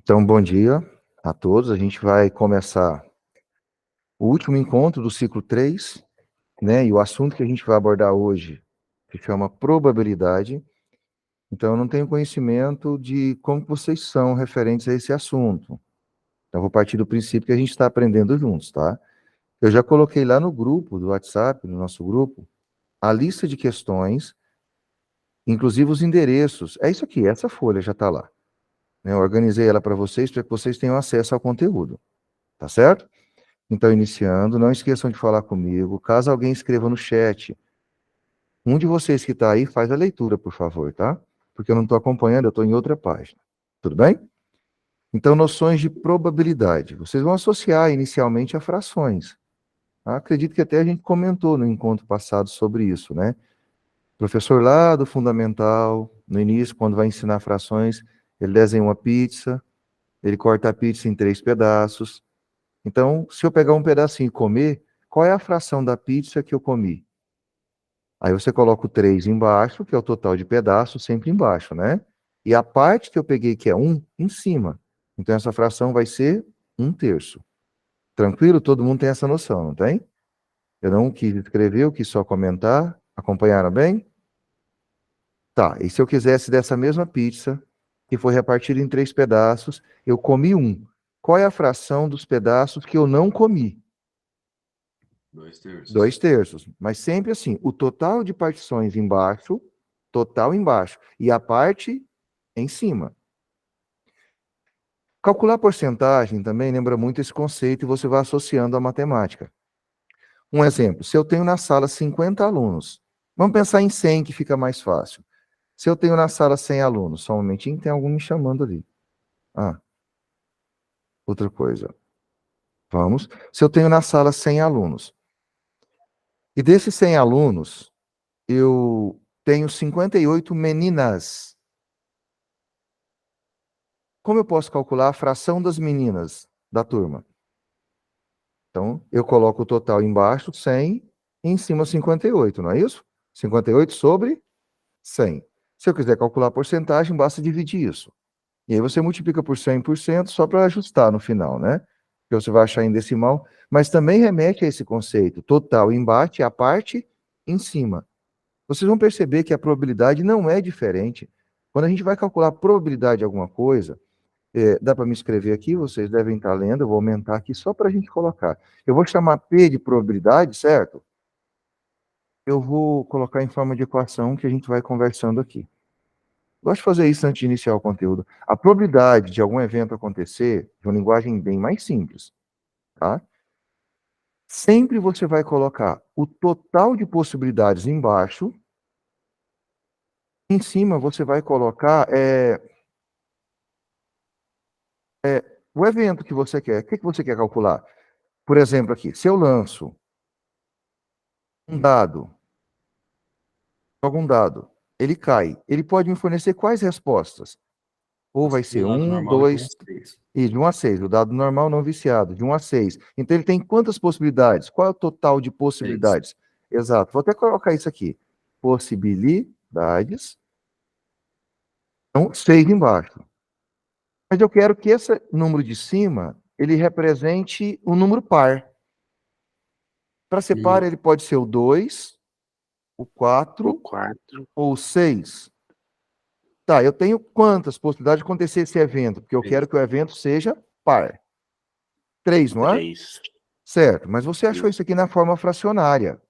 Então, bom dia a todos. A gente vai começar o último encontro do ciclo 3, né? E o assunto que a gente vai abordar hoje se chama probabilidade. Então, eu não tenho conhecimento de como vocês são referentes a esse assunto. Então, eu vou partir do princípio que a gente está aprendendo juntos, tá? Eu já coloquei lá no grupo do WhatsApp, no nosso grupo, a lista de questões, inclusive os endereços. É isso aqui, essa folha já está lá, né? Eu organizei ela para que vocês tenham acesso ao conteúdo, tá certo? Então, iniciando, não esqueçam de falar comigo. Caso alguém escreva no chat, um de vocês que está aí faz a leitura, por favor, tá? Porque eu não estou acompanhando, eu estou em outra página. Tudo bem? Então, noções de probabilidade. Vocês vão associar inicialmente a frações. Tá? Acredito que até a gente comentou no encontro passado sobre isso, né? O professor lá do fundamental, no início, quando vai ensinar frações, ele desenha uma pizza, ele corta a pizza em 3 pedaços. Então, se eu pegar um pedacinho e comer, qual é a fração da pizza que eu comi? Aí você coloca o 3 embaixo, que é o total de pedaços, sempre embaixo, né? E a parte que eu peguei, que é 1, em cima. Então, essa fração vai ser 1/3. Tranquilo? Todo mundo tem essa noção, não tem? Eu não quis escrever, eu quis só comentar. Acompanharam bem? Tá, e se eu quisesse dessa mesma pizza, que foi repartida em 3 pedaços, eu comi 1. Qual é a fração dos pedaços que eu não comi? 2/3. 2/3. Mas sempre assim, o total de partições embaixo, total embaixo, e a parte em cima. Calcular porcentagem também lembra muito esse conceito e você vai associando à matemática. Um exemplo, se eu tenho na sala 50 alunos, vamos pensar em 100 que fica mais fácil. Se eu tenho na sala 100 alunos, só um momentinho, tem algum me chamando ali. Ah, outra coisa. Vamos. Se eu tenho na sala 100 alunos, e desses 100 alunos, eu tenho 58 meninas. Como eu posso calcular a fração das meninas da turma? Então, eu coloco o total embaixo, 100, e em cima 58, não é isso? 58 sobre 100. Se eu quiser calcular a porcentagem, basta dividir isso. E aí você multiplica por 100% só para ajustar no final, né? Que você vai achar em decimal, mas também remete a esse conceito. Total embaixo é a parte em cima. Vocês vão perceber que a probabilidade não é diferente. Quando a gente vai calcular a probabilidade de alguma coisa, dá para me escrever aqui, vocês devem estar lendo, eu vou aumentar aqui só para a gente colocar. Eu vou chamar P de probabilidade, certo? Eu vou colocar em forma de equação que a gente vai conversando aqui. Gosto de fazer isso antes de iniciar o conteúdo. A probabilidade de algum evento acontecer, de uma linguagem bem mais simples, tá? Sempre você vai colocar o total de possibilidades embaixo, em cima você vai colocar o evento que você quer. O que você quer calcular? Por exemplo, aqui, se eu lanço um dado, jogo um dado, ele cai. Ele pode me fornecer quais respostas? Ou vai ser Do lado 1, normal de 1 a 2, 6. e de 1 a 6, o dado normal não viciado, de 1 a 6. Então ele tem quantas possibilidades? Qual é o total de 6. possibilidades? Exato. Vou até colocar isso aqui. Possibilidades. Então, 6 embaixo. Mas eu quero que esse número de cima, ele represente um número par. Para ser par, ele pode ser o 2, o 4 4. ou o 6. Tá, eu tenho quantas possibilidades de acontecer esse evento? Porque eu quero que o evento seja par. 3, não é? 3. Certo, mas você achou isso aqui na forma fracionária.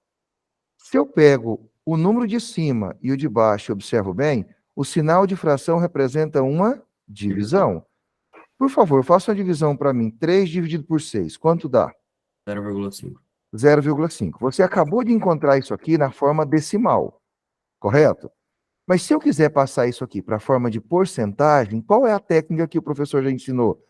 Se eu pego o número de cima e o de baixo e observo bem, o sinal de fração representa uma divisão. Por favor, faça uma divisão para mim. 3 dividido por 6, quanto dá? 0,5. 0,5. Você acabou de encontrar isso aqui na forma decimal, correto? Mas se eu quiser passar isso aqui para a forma de porcentagem, qual é a técnica que o professor já ensinou?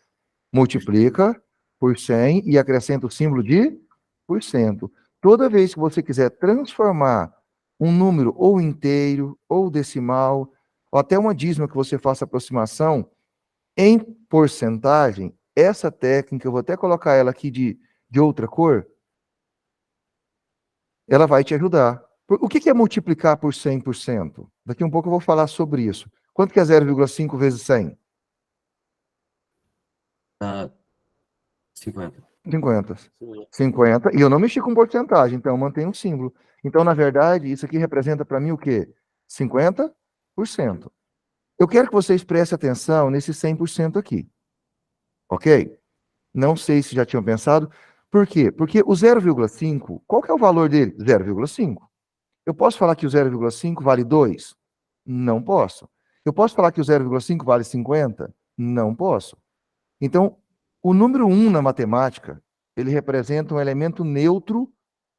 Multiplica por 100 e acrescenta o símbolo de por cento. Toda vez que você quiser transformar um número ou inteiro, ou decimal, ou até uma dízima que você faça aproximação, em porcentagem, essa técnica, eu vou até colocar ela aqui de outra cor, ela vai te ajudar. O que é multiplicar por 100%? Daqui um pouco eu vou falar sobre isso. Quanto que é 0,5 vezes 100? Dá 50. 50. 50. E eu não mexi com porcentagem, então eu mantenho um símbolo. Então, na verdade, isso aqui representa para mim o quê? 50%. Eu quero que vocês prestem atenção nesse 100% aqui. Ok? Não sei se já tinham pensado. Por quê? Porque o 0,5, qual que é o valor dele? 0,5. Eu posso falar que o 0,5 vale 2? Não posso. Eu posso falar que o 0,5 vale 50? Não posso. Então, o número 1 na matemática, ele representa um elemento neutro.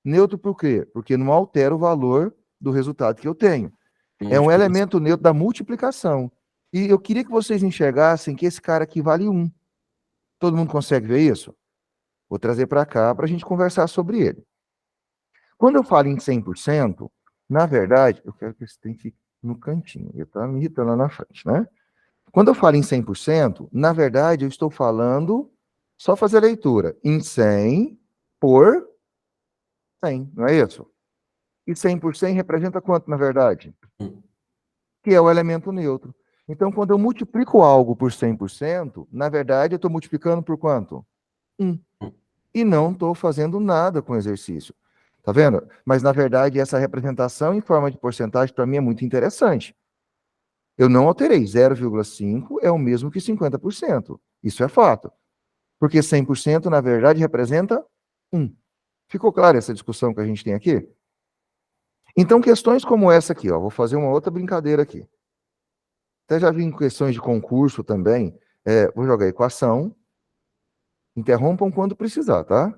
Neutro por quê? Porque não altera o valor do resultado que eu tenho. É um elemento neutro da multiplicação. E eu queria que vocês enxergassem que esse cara aqui vale 1. Todo mundo consegue ver isso? Vou trazer para cá para a gente conversar sobre ele. Quando eu falo em 100%, na verdade, eu quero que esse tem que ir no cantinho. Ele está me irritando lá na frente, né? Quando eu falo em 100%, na verdade, eu estou falando, só fazer a leitura, em 100 por 100, não é isso? E 100 por 100 representa quanto, na verdade? Que é o elemento neutro. Então, quando eu multiplico algo por 100%, na verdade, eu estou multiplicando por quanto? 1. E não estou fazendo nada com o exercício. Tá vendo? Mas, na verdade, essa representação em forma de porcentagem, para mim, é muito interessante. Eu não alterei. 0,5 é o mesmo que 50%. Isso é fato. Porque 100%, na verdade, representa 1. Ficou clara essa discussão que a gente tem aqui? Então, questões como essa aqui, ó, vou fazer uma outra brincadeira aqui. Até já vi em questões de concurso também. Vou jogar equação. Interrompam quando precisar, tá?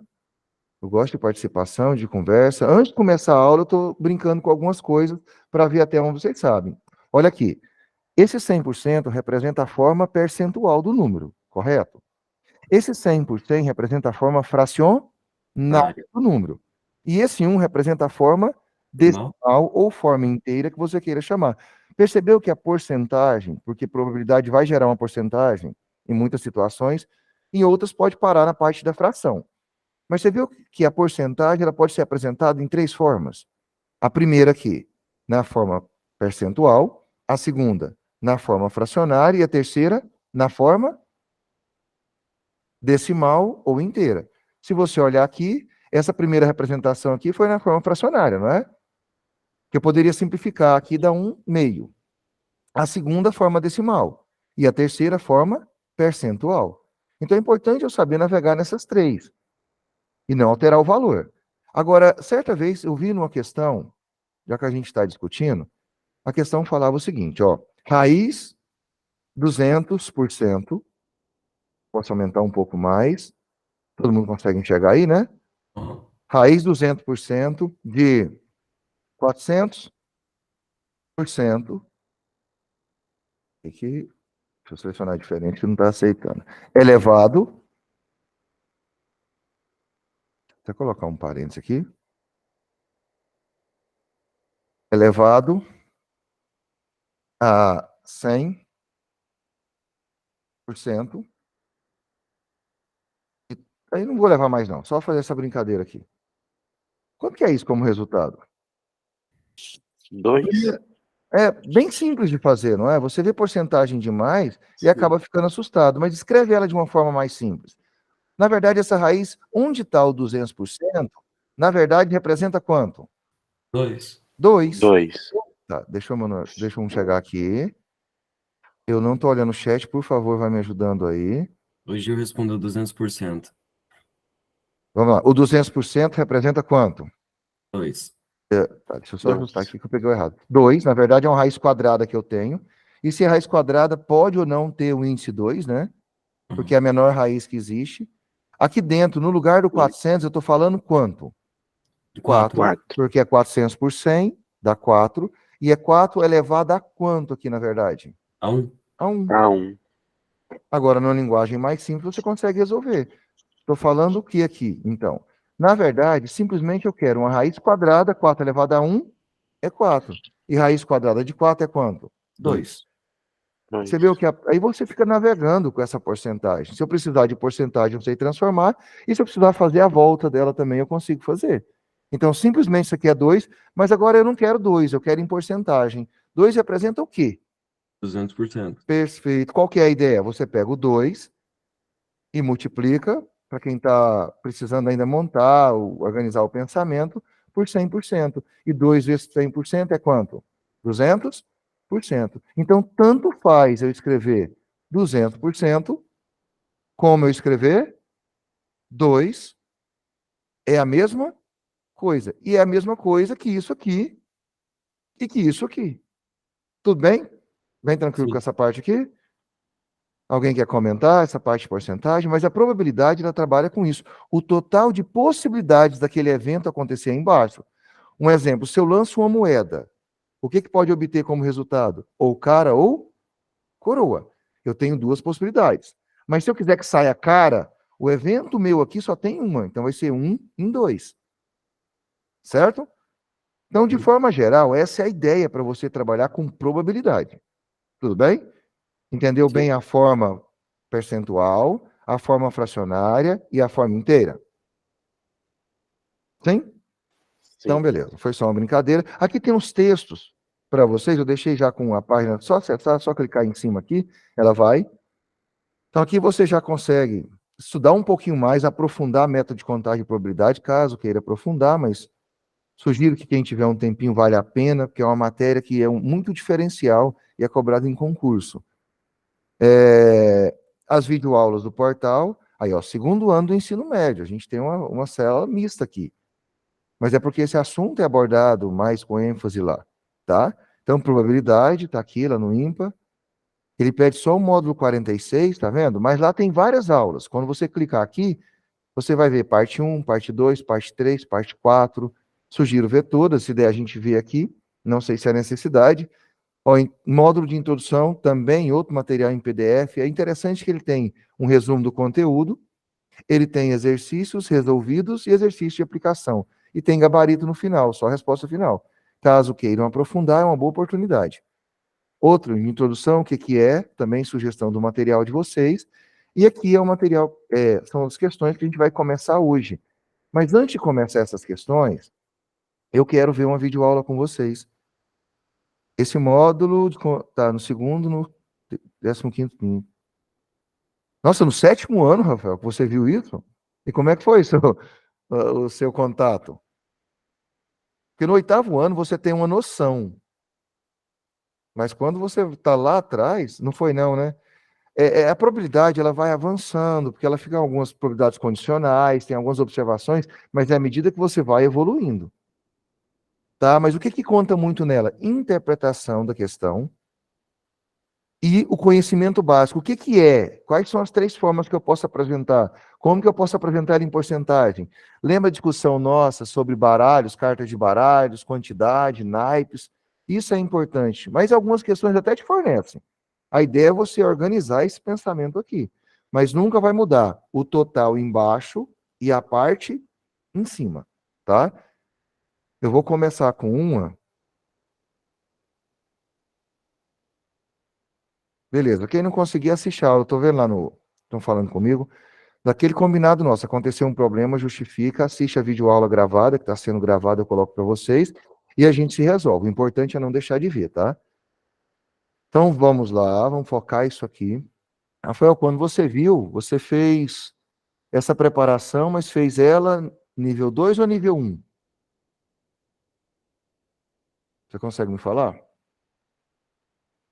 Eu gosto de participação, de conversa. Antes de começar a aula, eu estou brincando com algumas coisas para ver até onde vocês sabem. Olha aqui. Esse 100% representa a forma percentual do número, correto? Esse 100% representa a forma fracionária do número. E esse 1 representa a forma decimal ou forma inteira que você queira chamar. Percebeu que a porcentagem, porque probabilidade vai gerar uma porcentagem em muitas situações, em outras pode parar na parte da fração. Mas você viu que a porcentagem ela pode ser apresentada em 3 formas. A primeira aqui, na forma percentual, a segunda, na forma fracionária, e a terceira, na forma decimal ou inteira. Se você olhar aqui, essa primeira representação aqui foi na forma fracionária, não é? Que eu poderia simplificar aqui, dá 1/2. A segunda, forma decimal. E a terceira, forma percentual. Então é importante eu saber navegar nessas 3 e não alterar o valor. Agora, certa vez eu vi numa questão, já que a gente está discutindo, a questão falava o seguinte, ó, raiz 200%, posso aumentar um pouco mais, todo mundo consegue enxergar aí, né? Raiz 200% de 400%, aqui, deixa eu selecionar diferente que não está aceitando, elevado, deixa eu colocar um parênteses aqui, elevado a 100%, aí não vou levar mais não, só fazer essa brincadeira aqui. Quanto que é isso como resultado? 2. É bem simples de fazer, não é? Você vê porcentagem demais e acaba ficando assustado, mas escreve ela de uma forma mais simples. Na verdade, essa raiz, onde está o 200%, na verdade, representa quanto? 2. 2. 2. Tá, deixa eu chegar aqui. Eu não estou olhando o chat, por favor, vai me ajudando aí. Hoje eu respondo 200%. Vamos lá, o 200% representa quanto? 2. Tá, deixa eu só ajustar aqui que eu peguei errado. 2, na verdade, é uma raiz quadrada que eu tenho. E se a raiz quadrada pode ou não ter o índice 2, né? Porque é a menor raiz que existe. Aqui dentro, no lugar do 400, eu estou falando quanto? 4, porque é 400 por 100, dá 4. E é 4 elevado a quanto aqui, na verdade? A 1. A 1. A 1. Agora, numa linguagem mais simples, você consegue resolver. Estou falando o que aqui, então? Na verdade, simplesmente eu quero uma raiz quadrada, 4 elevado a 1 é 4. E raiz quadrada de 4 é quanto? 2. Você vê o que aí você fica navegando com essa porcentagem. Se eu precisar de porcentagem, eu sei transformar. E se eu precisar fazer a volta dela também, eu consigo fazer. Então, simplesmente isso aqui é 2, mas agora eu não quero 2, eu quero em porcentagem. 2 representa o quê? 200%. Perfeito. Qual que é a ideia? Você pega o 2 e multiplica, para quem está precisando ainda montar, organizar o pensamento, por 100%. E 2 vezes 100% é quanto? 200%. Então, tanto faz eu escrever 200%, como eu escrever 2, é a mesma coisa. E é a mesma coisa que isso aqui e que isso aqui. Tudo bem? Bem tranquilo com Sim. essa parte aqui? Alguém quer comentar essa parte de porcentagem? Mas a probabilidade, ela trabalha com isso. O total de possibilidades daquele evento acontecer aí embaixo. Um exemplo, se eu lanço uma moeda, o que pode obter como resultado? Ou cara ou coroa. Eu tenho 2 possibilidades. Mas se eu quiser que saia cara, o evento meu aqui só tem uma. Então vai ser 1 em 2. Certo? Então, de forma geral, essa é a ideia para você trabalhar com probabilidade. Tudo bem? Entendeu Sim. bem a forma percentual, a forma fracionária e a forma inteira? Sim? Então, Sim. beleza. Foi só uma brincadeira. Aqui tem uns textos para vocês. Eu deixei já com a página. Só acessar, só clicar em cima aqui, ela vai. Então, aqui você já consegue estudar um pouquinho mais, aprofundar a método de contagem de probabilidade, caso queira aprofundar, mas sugiro que quem tiver um tempinho vale a pena, porque é uma matéria que é muito diferencial e é cobrada em concurso. As videoaulas do portal, aí ó, segundo ano do ensino médio, a gente tem uma célula mista aqui, mas é porque esse assunto é abordado mais com ênfase lá, tá? Então, probabilidade, tá aqui lá no IMPA, ele pede só o módulo 46, tá vendo? Mas lá tem várias aulas, quando você clicar aqui, você vai ver parte 1, parte 2, parte 3, parte 4, sugiro ver todas, se der a gente vê aqui, não sei se é necessidade. Ó, módulo de introdução, também outro material em PDF. É interessante que ele tem um resumo do conteúdo, ele tem exercícios resolvidos e exercício de aplicação. E tem gabarito no final, só a resposta final. Caso queiram aprofundar, é uma boa oportunidade. Outro, em introdução, o que, que é, também sugestão do material de vocês. E aqui é o material, são as questões que a gente vai começar hoje. Mas antes de começar essas questões, eu quero ver uma videoaula com vocês. Esse módulo está no segundo, no 15º. Nossa, no 7º ano, Rafael, que você viu isso? E como é que foi o seu contato? Porque no 8º ano você tem uma noção. Mas quando você está lá atrás, não foi não, né? A probabilidade ela vai avançando, porque ela fica em algumas probabilidades condicionais, tem algumas observações, mas é à medida que você vai evoluindo. Tá? Mas o que conta muito nela? Interpretação da questão, e o conhecimento básico, o que que é? Quais são as 3 formas que eu posso apresentar? Como que eu posso apresentar em porcentagem? Lembra a discussão nossa sobre baralhos, cartas de baralhos, quantidade, naipes? Isso é importante, mas algumas questões até te fornecem. A ideia é você organizar esse pensamento aqui, mas nunca vai mudar o total embaixo e a parte em cima, tá? Eu vou começar com uma. Beleza, quem não conseguir assistir a aula, eu tô vendo lá no... Estão falando comigo. Daquele combinado nosso, aconteceu um problema, justifica, assiste a videoaula gravada, que está sendo gravada, eu coloco para vocês, e a gente se resolve. O importante é não deixar de ver, tá? Então vamos lá, vamos focar isso aqui. Rafael, quando você viu, você fez essa preparação, mas fez ela nível 2 ou nível 1? Você consegue me falar?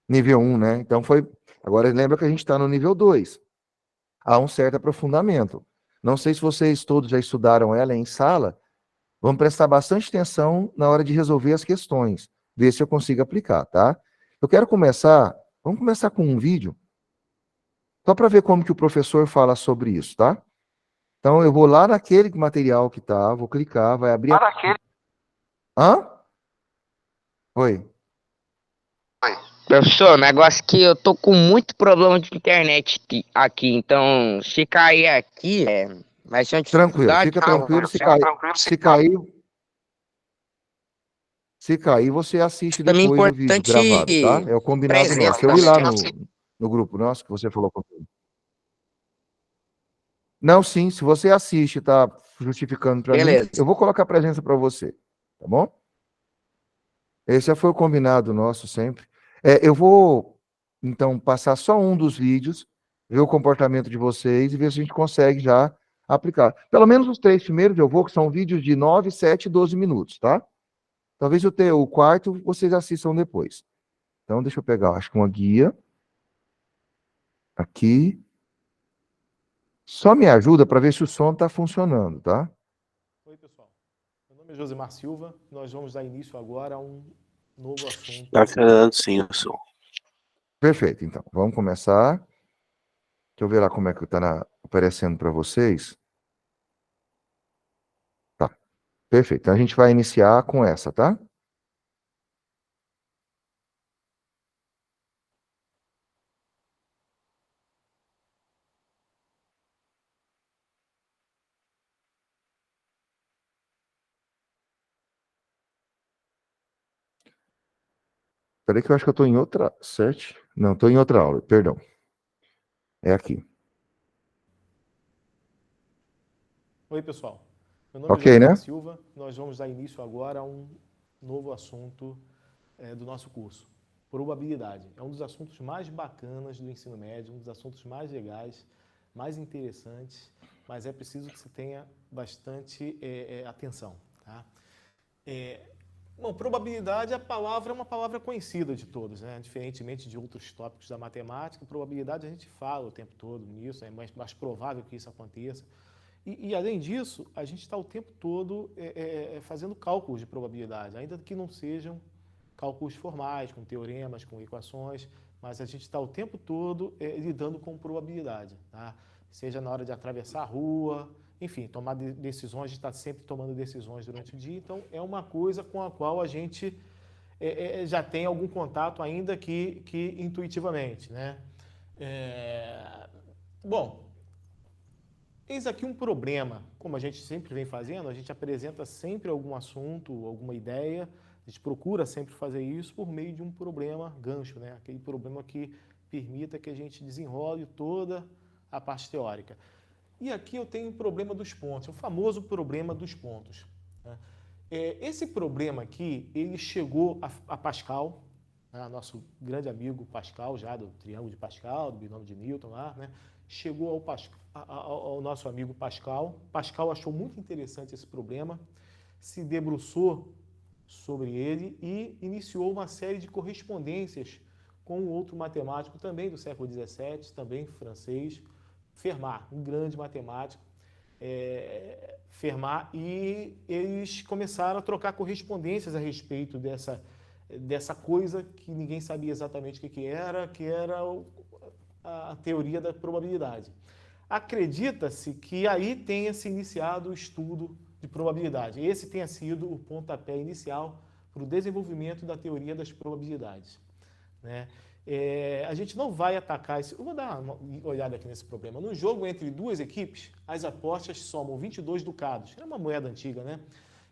Nível 1, né? Então foi. Agora lembra que a gente está no nível 2. Há um certo aprofundamento. Não sei se vocês todos já estudaram ela em sala. Vamos prestar bastante atenção na hora de resolver as questões. Ver se eu consigo aplicar, tá? Eu quero começar. Vamos começar com um vídeo. Só para ver como que o professor fala sobre isso, tá? Então eu vou lá naquele material que tá, vou clicar, vai abrir. Hã? Oi. Professor, o negócio que eu tô com muito problema de internet aqui, então se cair aqui, vai ser uma Tranquilo, dificuldade. fica tranquilo. Se cair, você assiste Também é depois o vídeo gravado, tá? importante É o combinado nosso. presença Eu da li lá sua. no grupo nosso que você falou comigo. Não, sim, se você assiste, tá justificando para mim, Beleza. eu vou colocar presença para você, tá bom? Esse já foi o combinado nosso sempre. Eu vou, então, passar só um dos vídeos. ver o comportamento de vocês e ver se a gente consegue já aplicar. Pelo menos os 3 primeiros eu vou, que são vídeos de 9, 7 e 12 minutos, tá? Talvez o quarto vocês assistam depois. Então, deixa eu pegar, acho que uma guia. Aqui. Só me ajuda para ver se o som está funcionando, tá? Oi, pessoal. Meu nome é Josemar Silva. Nós vamos dar início agora a um novo assunto. Tá funcionando sim o som. Perfeito, então. Vamos começar. Deixa eu ver lá como é que está aparecendo para vocês. Tá. Perfeito. Então, a gente vai iniciar com essa, tá? Peraí que eu acho que eu estou em outra... 7? Não, estou em outra aula, perdão. É aqui. Oi, pessoal. Meu nome Ok, é Josemar né? Silva. Nós vamos dar início agora a um novo assunto do nosso curso. Probabilidade. É um dos assuntos mais bacanas do ensino médio, um dos assuntos mais legais, mais interessantes, mas é preciso que você tenha bastante atenção, tá? Bom, probabilidade, a palavra é uma palavra conhecida de todos, né? Diferentemente de outros tópicos da matemática, probabilidade a gente fala o tempo todo nisso, é mais provável que isso aconteça. E além disso, a gente está o tempo todo fazendo cálculos de probabilidade, ainda que não sejam cálculos formais, com teoremas, com equações, mas a gente está o tempo todo lidando com probabilidade, tá? Seja na hora de atravessar a rua, enfim, tomar decisões, a gente está sempre tomando decisões durante o dia, então é uma coisa com a qual a gente já tem algum contato, ainda que intuitivamente, né? Bom, eis aqui um problema, como a gente sempre vem fazendo, a gente apresenta sempre algum assunto, alguma ideia, a gente procura sempre fazer isso por meio de um problema gancho, né? Aquele problema que permita que a gente desenrole toda a parte teórica. E aqui eu tenho o problema dos pontos, o famoso problema dos pontos, né? Esse problema aqui, ele chegou a Pascal, né? Nosso grande amigo Pascal, já do Triângulo de Pascal, do binômio de Newton lá, né? Chegou ao nosso amigo Pascal. Pascal achou muito interessante esse problema, se debruçou sobre ele e iniciou uma série de correspondências com outro matemático também do século XVII, também francês, Fermat, um grande matemático, Fermat, e eles começaram a trocar correspondências a respeito dessa coisa que ninguém sabia exatamente o que era a teoria da probabilidade. Acredita-se que aí tenha se iniciado o estudo de probabilidade. Esse tenha sido o pontapé inicial para o desenvolvimento da teoria das probabilidades, né? A gente não vai atacar esse... Eu vou dar uma olhada aqui nesse problema. No jogo entre duas equipes, as apostas somam 22 ducados. É uma moeda antiga, né?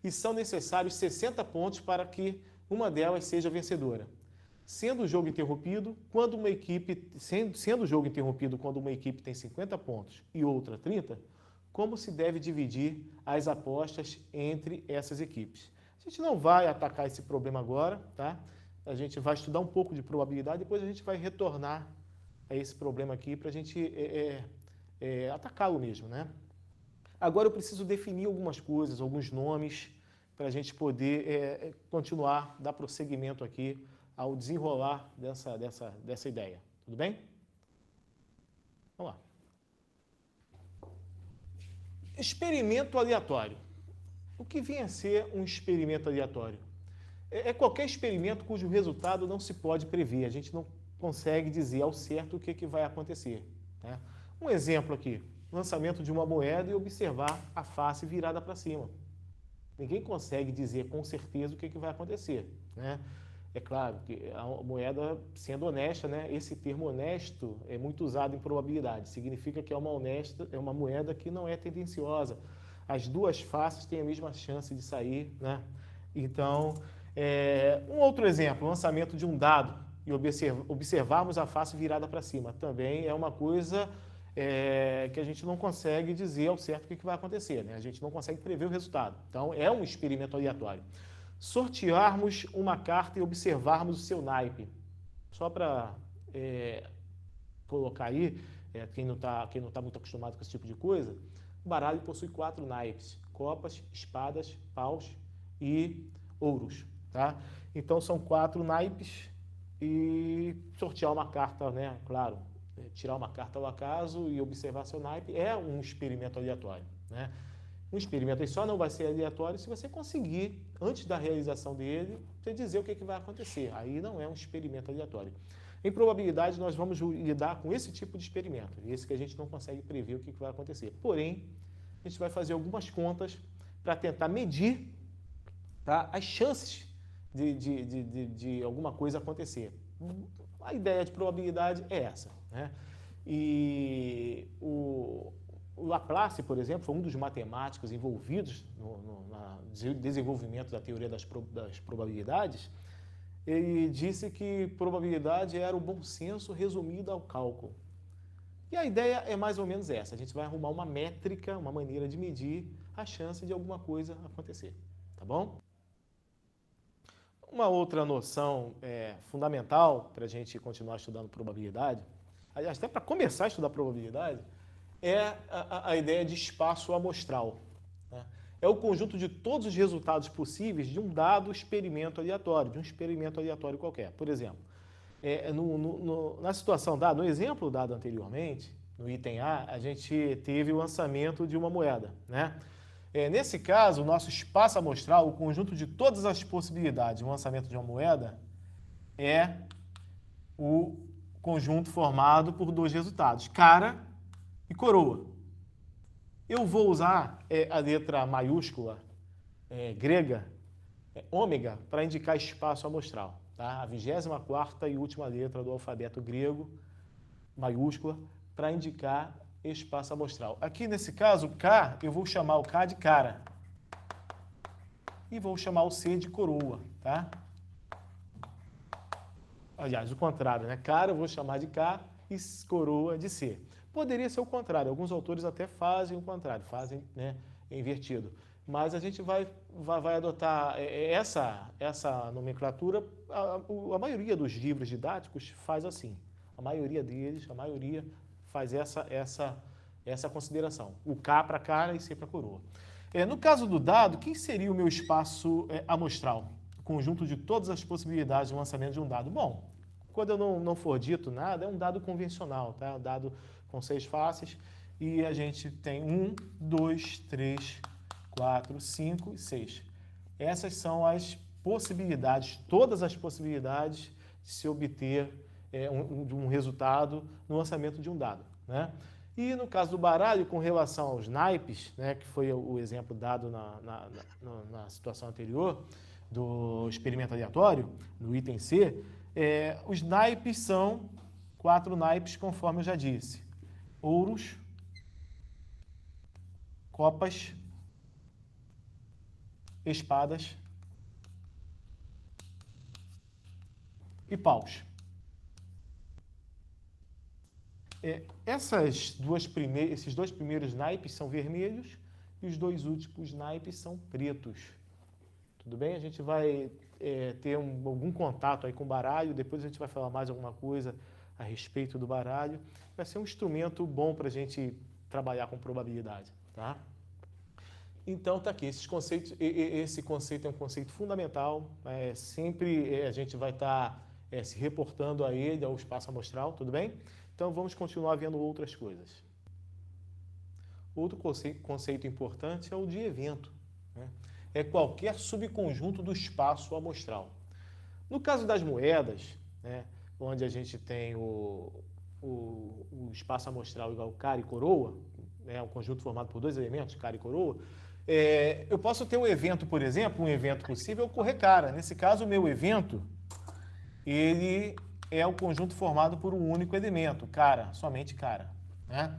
E são necessários 60 pontos para que uma delas seja vencedora. Sendo o jogo interrompido quando uma equipe tem 50 pontos e outra 30, como se deve dividir as apostas entre essas equipes? A gente não vai atacar esse problema agora, tá? A gente vai estudar um pouco de probabilidade, depois a gente vai retornar a esse problema aqui para a gente atacá-lo mesmo, né? Agora eu preciso definir algumas coisas, alguns nomes, para a gente poder continuar, dar prosseguimento aqui ao desenrolar dessa ideia. Tudo bem? Vamos lá. Experimento aleatório. O que vem a ser um experimento aleatório? É qualquer experimento cujo resultado não se pode prever. A gente não consegue dizer ao certo o que vai acontecer, né? Um exemplo aqui, lançamento de uma moeda e observar a face virada para cima. Ninguém consegue dizer com certeza o que vai acontecer, né? É claro que a moeda, sendo honesta, né? Esse termo honesto é muito usado em probabilidade. Significa que é uma moeda que não é tendenciosa. As duas faces têm a mesma chance de sair, né? Então, um outro exemplo, lançamento de um dado e observarmos a face virada para cima. Também é uma coisa que a gente não consegue dizer ao certo o que vai acontecer, né? A gente não consegue prever o resultado. Então, é um experimento aleatório. Sortearmos uma carta e observarmos o seu naipe. Só para colocar aí, quem não tá muito acostumado com esse tipo de coisa, o baralho possui 4 naipes: copas, espadas, paus e ouros, tá? Então são 4 naipes e sortear uma carta, né? Claro, tirar uma carta ao acaso e observar seu naipe é um experimento aleatório, né? Um experimento aí só não vai ser aleatório se você conseguir, antes da realização dele, você dizer o que vai acontecer. Aí não é um experimento aleatório. Em probabilidade, nós vamos lidar com esse tipo de experimento, esse que a gente não consegue prever o que vai acontecer. Porém, a gente vai fazer algumas contas para tentar medir, tá, as chances de alguma coisa acontecer. A ideia de probabilidade é essa, né? E o Laplace, por exemplo, foi um dos matemáticos envolvidos no desenvolvimento da teoria das probabilidades. Ele disse que probabilidade era o bom senso resumido ao cálculo. E a ideia é mais ou menos essa: a gente vai arrumar uma métrica, uma maneira de medir a chance de alguma coisa acontecer, tá bom? Uma outra noção fundamental para a gente continuar estudando probabilidade, aliás, até para começar a estudar probabilidade, é a ideia de espaço amostral, né? É o conjunto de todos os resultados possíveis de um dado experimento aleatório, de um experimento aleatório qualquer. Por exemplo, na situação dada, no exemplo dado anteriormente, no item A, a gente teve o lançamento de uma moeda, né? Nesse caso, o nosso espaço amostral, o conjunto de todas as possibilidades de um lançamento de uma moeda, é o conjunto formado por 2 resultados: cara e coroa. Eu vou usar a letra maiúscula grega, ômega, para indicar espaço amostral, tá? A 24ª e última letra do alfabeto grego, maiúscula, para indicar espaço amostral. Aqui nesse caso, K, eu vou chamar o K de cara e vou chamar o C de coroa, tá? Aliás, o contrário, né? Cara eu vou chamar de K e coroa de C. Poderia ser o contrário, alguns autores até fazem o contrário, fazem, né, invertido. Mas a gente vai adotar essa nomenclatura. A maioria dos livros didáticos faz assim. A maioria deles, faz essa consideração. O K para cara e C para coroa. No caso do dado, quem seria o meu espaço amostral? O conjunto de todas as possibilidades de lançamento de um dado. Bom, quando eu não for dito nada, é um dado convencional, tá? Um dado com 6 faces, e a gente tem 1, 2, 3, 4, 5 e 6. Essas são as possibilidades, todas as possibilidades de se obter um resultado no lançamento de um dado, né? E no caso do baralho, com relação aos naipes, né, que foi o exemplo dado na situação anterior do experimento aleatório, no item C, os naipes são 4 naipes, conforme eu já disse: ouros, copas, espadas e paus. Esses 2 primeiros naipes são vermelhos e os 2 últimos naipes são pretos. Tudo bem? A gente vai ter algum contato aí com o baralho, depois a gente vai falar mais alguma coisa a respeito do baralho. Vai ser um instrumento bom para a gente trabalhar com probabilidade, tá? Então, tá aqui, esse conceito é um conceito fundamental, sempre a gente vai estar se reportando a ele, ao espaço amostral, tudo bem? Então, vamos continuar vendo outras coisas. Outro conceito importante é o de evento, né? É qualquer subconjunto do espaço amostral. No caso das moedas, né, onde a gente tem o espaço amostral igual cara e coroa, um conjunto formado por 2 elementos, cara e coroa, eu posso ter um evento, por exemplo, um evento possível ocorrer cara. Nesse caso, o meu evento, ele é o conjunto formado por um único elemento, cara, somente cara, né?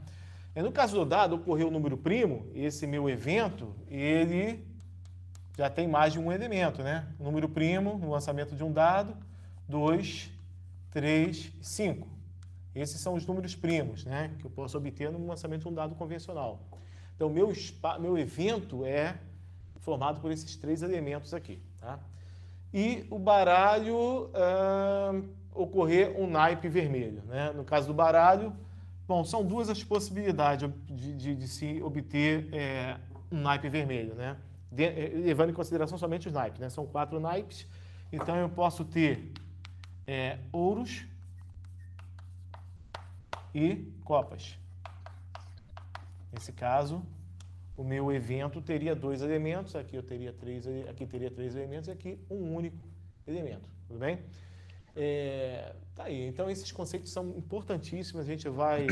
No caso do dado, ocorreu o número primo, esse meu evento, ele já tem mais de um elemento, né? O número primo, no lançamento de um dado, 2, 3, 5. Esses são os números primos, né, que eu posso obter no lançamento de um dado convencional. Então, meu evento é formado por esses 3 elementos aqui, tá? E o baralho ocorrer um naipe vermelho, né? No caso do baralho, Bom, são duas as possibilidades de se obter um naipe vermelho, né? Levando em consideração somente os naipes, né? São 4 naipes, então eu posso ter ouros e copas. Nesse caso, o meu evento teria 2 elementos, aqui eu teria 3, aqui teria 3 elementos e aqui um único elemento, tudo bem? Tá aí, então esses conceitos são importantíssimos, a gente vai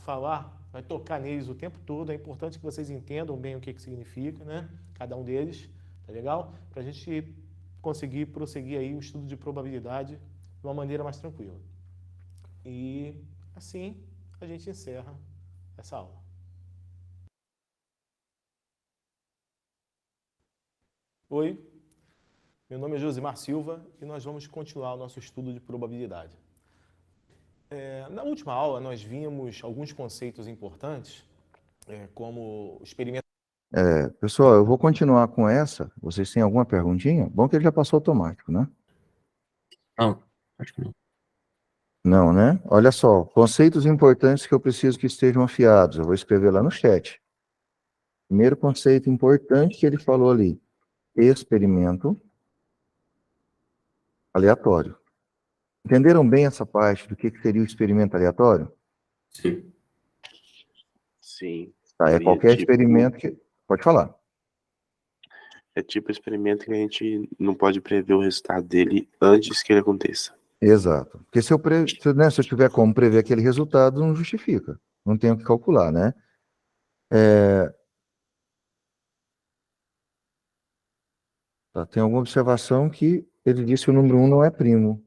falar, vai tocar neles o tempo todo, é importante que vocês entendam bem o que significa, né? Cada um deles, tá legal? Para a gente conseguir prosseguir aí o estudo de probabilidade de uma maneira mais tranquila. E assim a gente encerra essa aula. Oi, meu nome é Josimar Silva e nós vamos continuar o nosso estudo de probabilidade. Na última aula, nós vimos alguns conceitos importantes, como experimento. Pessoal, eu vou continuar com essa. Vocês têm alguma perguntinha? Bom que ele já passou automático, né? Não, acho que não. Não, né? Olha só, conceitos importantes que eu preciso que estejam afiados. Eu vou escrever lá no chat. Primeiro conceito importante que ele falou ali: experimento aleatório. Entenderam bem essa parte do que seria o experimento aleatório? Sim. Sim. Tá, é qualquer experimento que... Pode falar. É tipo experimento que a gente não pode prever o resultado dele antes que ele aconteça. Exato. Porque se eu tiver como prever aquele resultado, não justifica. Não tenho que calcular, né? Tá, tem alguma observação que ele disse que o número 1 não é primo.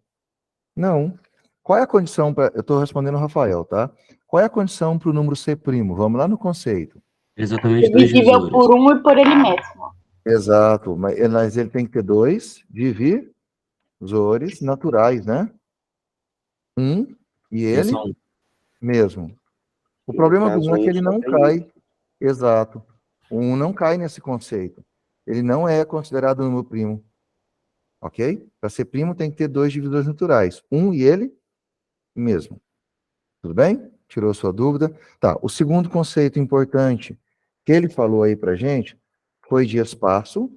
Não. Qual é a condição para... Eu estou respondendo ao Rafael, tá? Qual é a condição para o número ser primo? Vamos lá no conceito. Exatamente 2 Divisível divisores. por 1 e por ele mesmo. Exato. Mas ele tem que ter 2 divisores naturais, né? 1 e ele Atenção. mesmo. O No problema do caso, 1 é que ele só não tem cai. Exato. O 1 não cai nesse conceito. Ele não é considerado número primo. Ok? Para ser primo tem que ter 2 divisores naturais. 1 e ele mesmo. Tudo bem? Tirou sua dúvida? Tá. O segundo conceito importante que ele falou aí pra gente foi de espaço,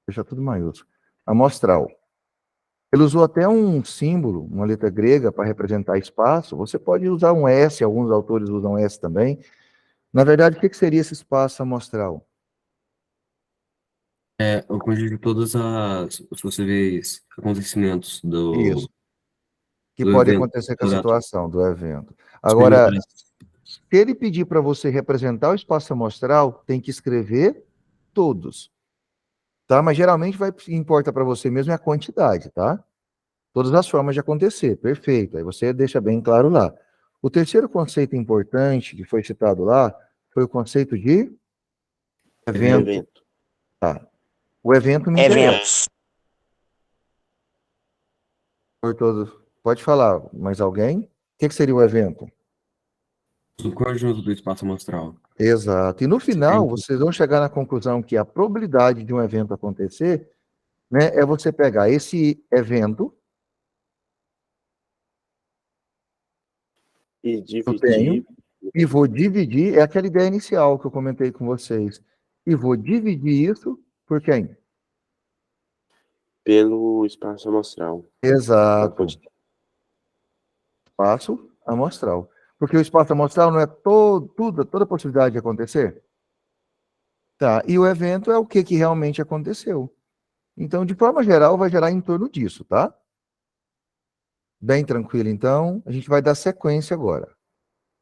deixa tudo maiúsculo, amostral. Ele usou até um símbolo, uma letra grega para representar espaço. Você pode usar um S, alguns autores usam S também. Na verdade, o que seria esse espaço amostral? É o conjunto de todas os possíveis acontecimentos Isso. Que do pode evento. acontecer com a do situação do evento. experimento. Agora, se ele pedir para você representar o espaço amostral, tem que escrever todos. Tá? Mas geralmente importa para você mesmo é a quantidade, tá? Todas as formas de acontecer, perfeito. Aí você deixa bem claro lá. O terceiro conceito importante que foi citado lá foi o conceito de evento. evento. Tá. O evento me interessa. Eventos. Por todos. Pode falar, mais alguém? O que seria o evento? O conjunto do espaço amostral. Exato. E no final, Sim. vocês vão chegar na conclusão que a probabilidade de um evento acontecer, né, é você pegar esse evento, E eu tenho, dividir e vou dividir, é aquela ideia inicial que eu comentei com vocês, e vou dividir isso por quem? pelo espaço amostral. Exato. Espaço amostral. Porque o espaço amostral não é toda possibilidade de acontecer? Tá. E o evento é o que realmente aconteceu. Então, de forma geral, vai gerar em torno disso, tá? Bem tranquilo, então. A gente vai dar sequência agora.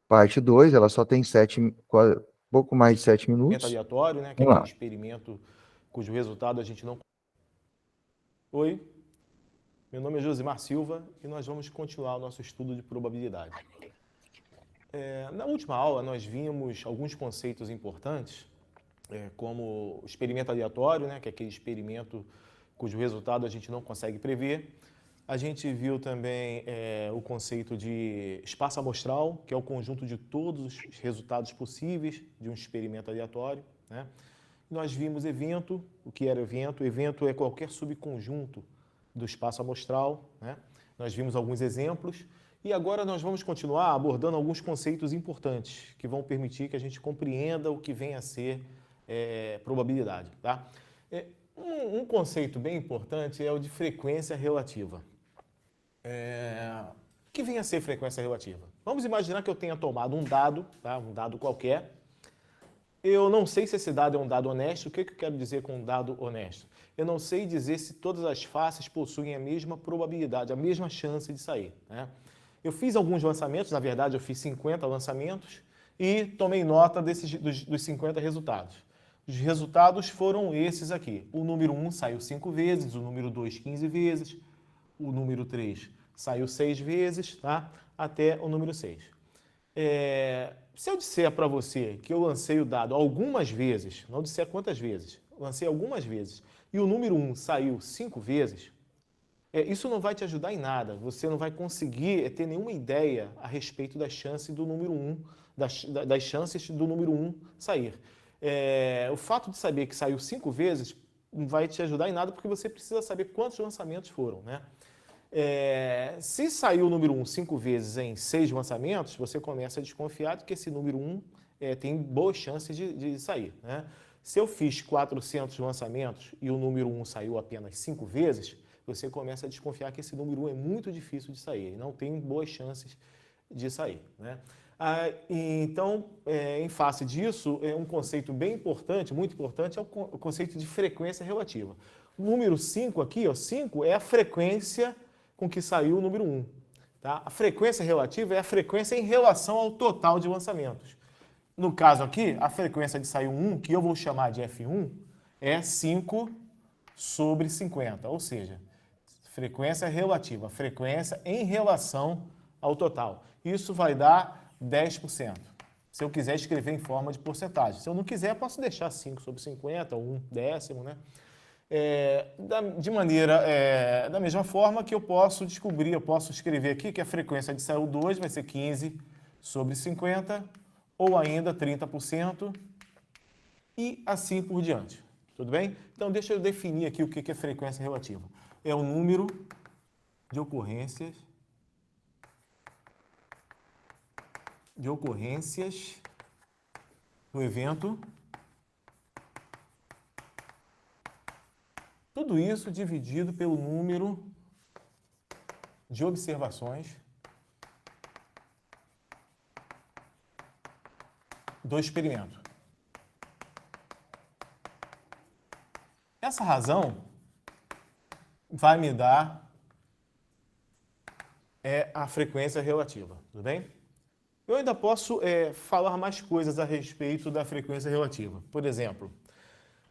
Parte 2, ela só tem pouco mais de 7 Experimento minutos. aleatório, né? Que é Vamos lá. aquele experimento cujo resultado a gente não... Oi, meu nome é Josimar Silva e nós vamos continuar o nosso estudo de probabilidade. Na última aula, nós vimos alguns conceitos importantes, como o experimento aleatório, né? Que é aquele experimento cujo resultado a gente não consegue prever. A gente viu também o conceito de espaço amostral, que é o conjunto de todos os resultados possíveis de um experimento aleatório, né? Nós vimos evento. O que era evento? Evento é qualquer subconjunto do espaço amostral, né? Nós vimos alguns exemplos E agora nós vamos continuar abordando alguns conceitos importantes que vão permitir que a gente compreenda o que vem a ser probabilidade. Tá? Um conceito bem importante é o de frequência relativa. O que vem a ser frequência relativa? Vamos imaginar que eu tenha tomado um dado, tá? Um dado qualquer. Eu não sei se esse dado é um dado honesto. O que eu quero dizer com um dado honesto? Eu não sei dizer se todas as faces possuem a mesma probabilidade, a mesma chance de sair. Né? Eu fiz alguns lançamentos, na verdade eu fiz 50 lançamentos e tomei nota dos 50 resultados. Os resultados foram esses aqui. O número 1 saiu 5 vezes, o número 2 15 vezes, o número 3 saiu 6 vezes, tá? Até o número 6. Se eu disser para você que eu lancei o dado algumas vezes, não disser quantas vezes, lancei algumas vezes, e o número 1 saiu 5 vezes, isso não vai te ajudar em nada. Você não vai conseguir ter nenhuma ideia a respeito das chances do número 1, das chances do número 1 sair. O fato de saber que saiu 5 vezes não vai te ajudar em nada, porque você precisa saber quantos lançamentos foram, né? Se saiu o número 1 5 vezes em 6 lançamentos, você começa a desconfiar de que esse número 1 tem boas chances de sair, né? Se eu fiz 400 lançamentos e o número 1 saiu apenas 5 vezes, você começa a desconfiar que esse número 1 é muito difícil de sair, e não tem boas chances de sair, né? Então, em face disso, um conceito bem importante, muito importante, é o conceito de frequência relativa. O número 5 aqui, ó, 5 é a frequência com que saiu o número 1. Tá? A frequência relativa é a frequência em relação ao total de lançamentos. No caso aqui, a frequência de sair 1, que eu vou chamar de F1, é 5 sobre 50, ou seja, frequência relativa, frequência em relação ao total. Isso vai dar 10%. Se eu quiser escrever em forma de porcentagem. Se eu não quiser, posso deixar 5 sobre 50, ou 1/10, né? Da mesma forma que eu posso descobrir, eu posso escrever aqui que a frequência de sair 2 vai ser 15 sobre 50, ou ainda 30%, e assim por diante. Tudo bem? Então, deixa eu definir aqui o que é frequência relativa. É o número de ocorrências do evento, tudo isso dividido pelo número de observações do experimento. Essa razão vai me dar a frequência relativa, tudo bem? Eu ainda posso falar mais coisas a respeito da frequência relativa. Por exemplo,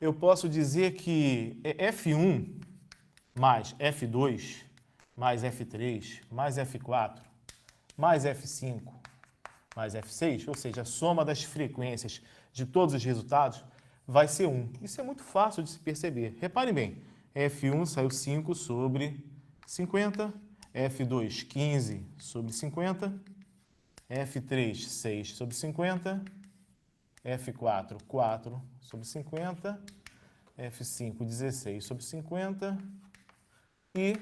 eu posso dizer que F1 mais F2 mais F3 mais F4 mais F5 mais F6, ou seja, a soma das frequências de todos os resultados vai ser 1. Isso é muito fácil de se perceber. Reparem bem, F1 saiu 5 sobre 50, F2 15 sobre 50, F3 6 sobre 50, F4 4 sobre 50, F5 16 sobre 50 e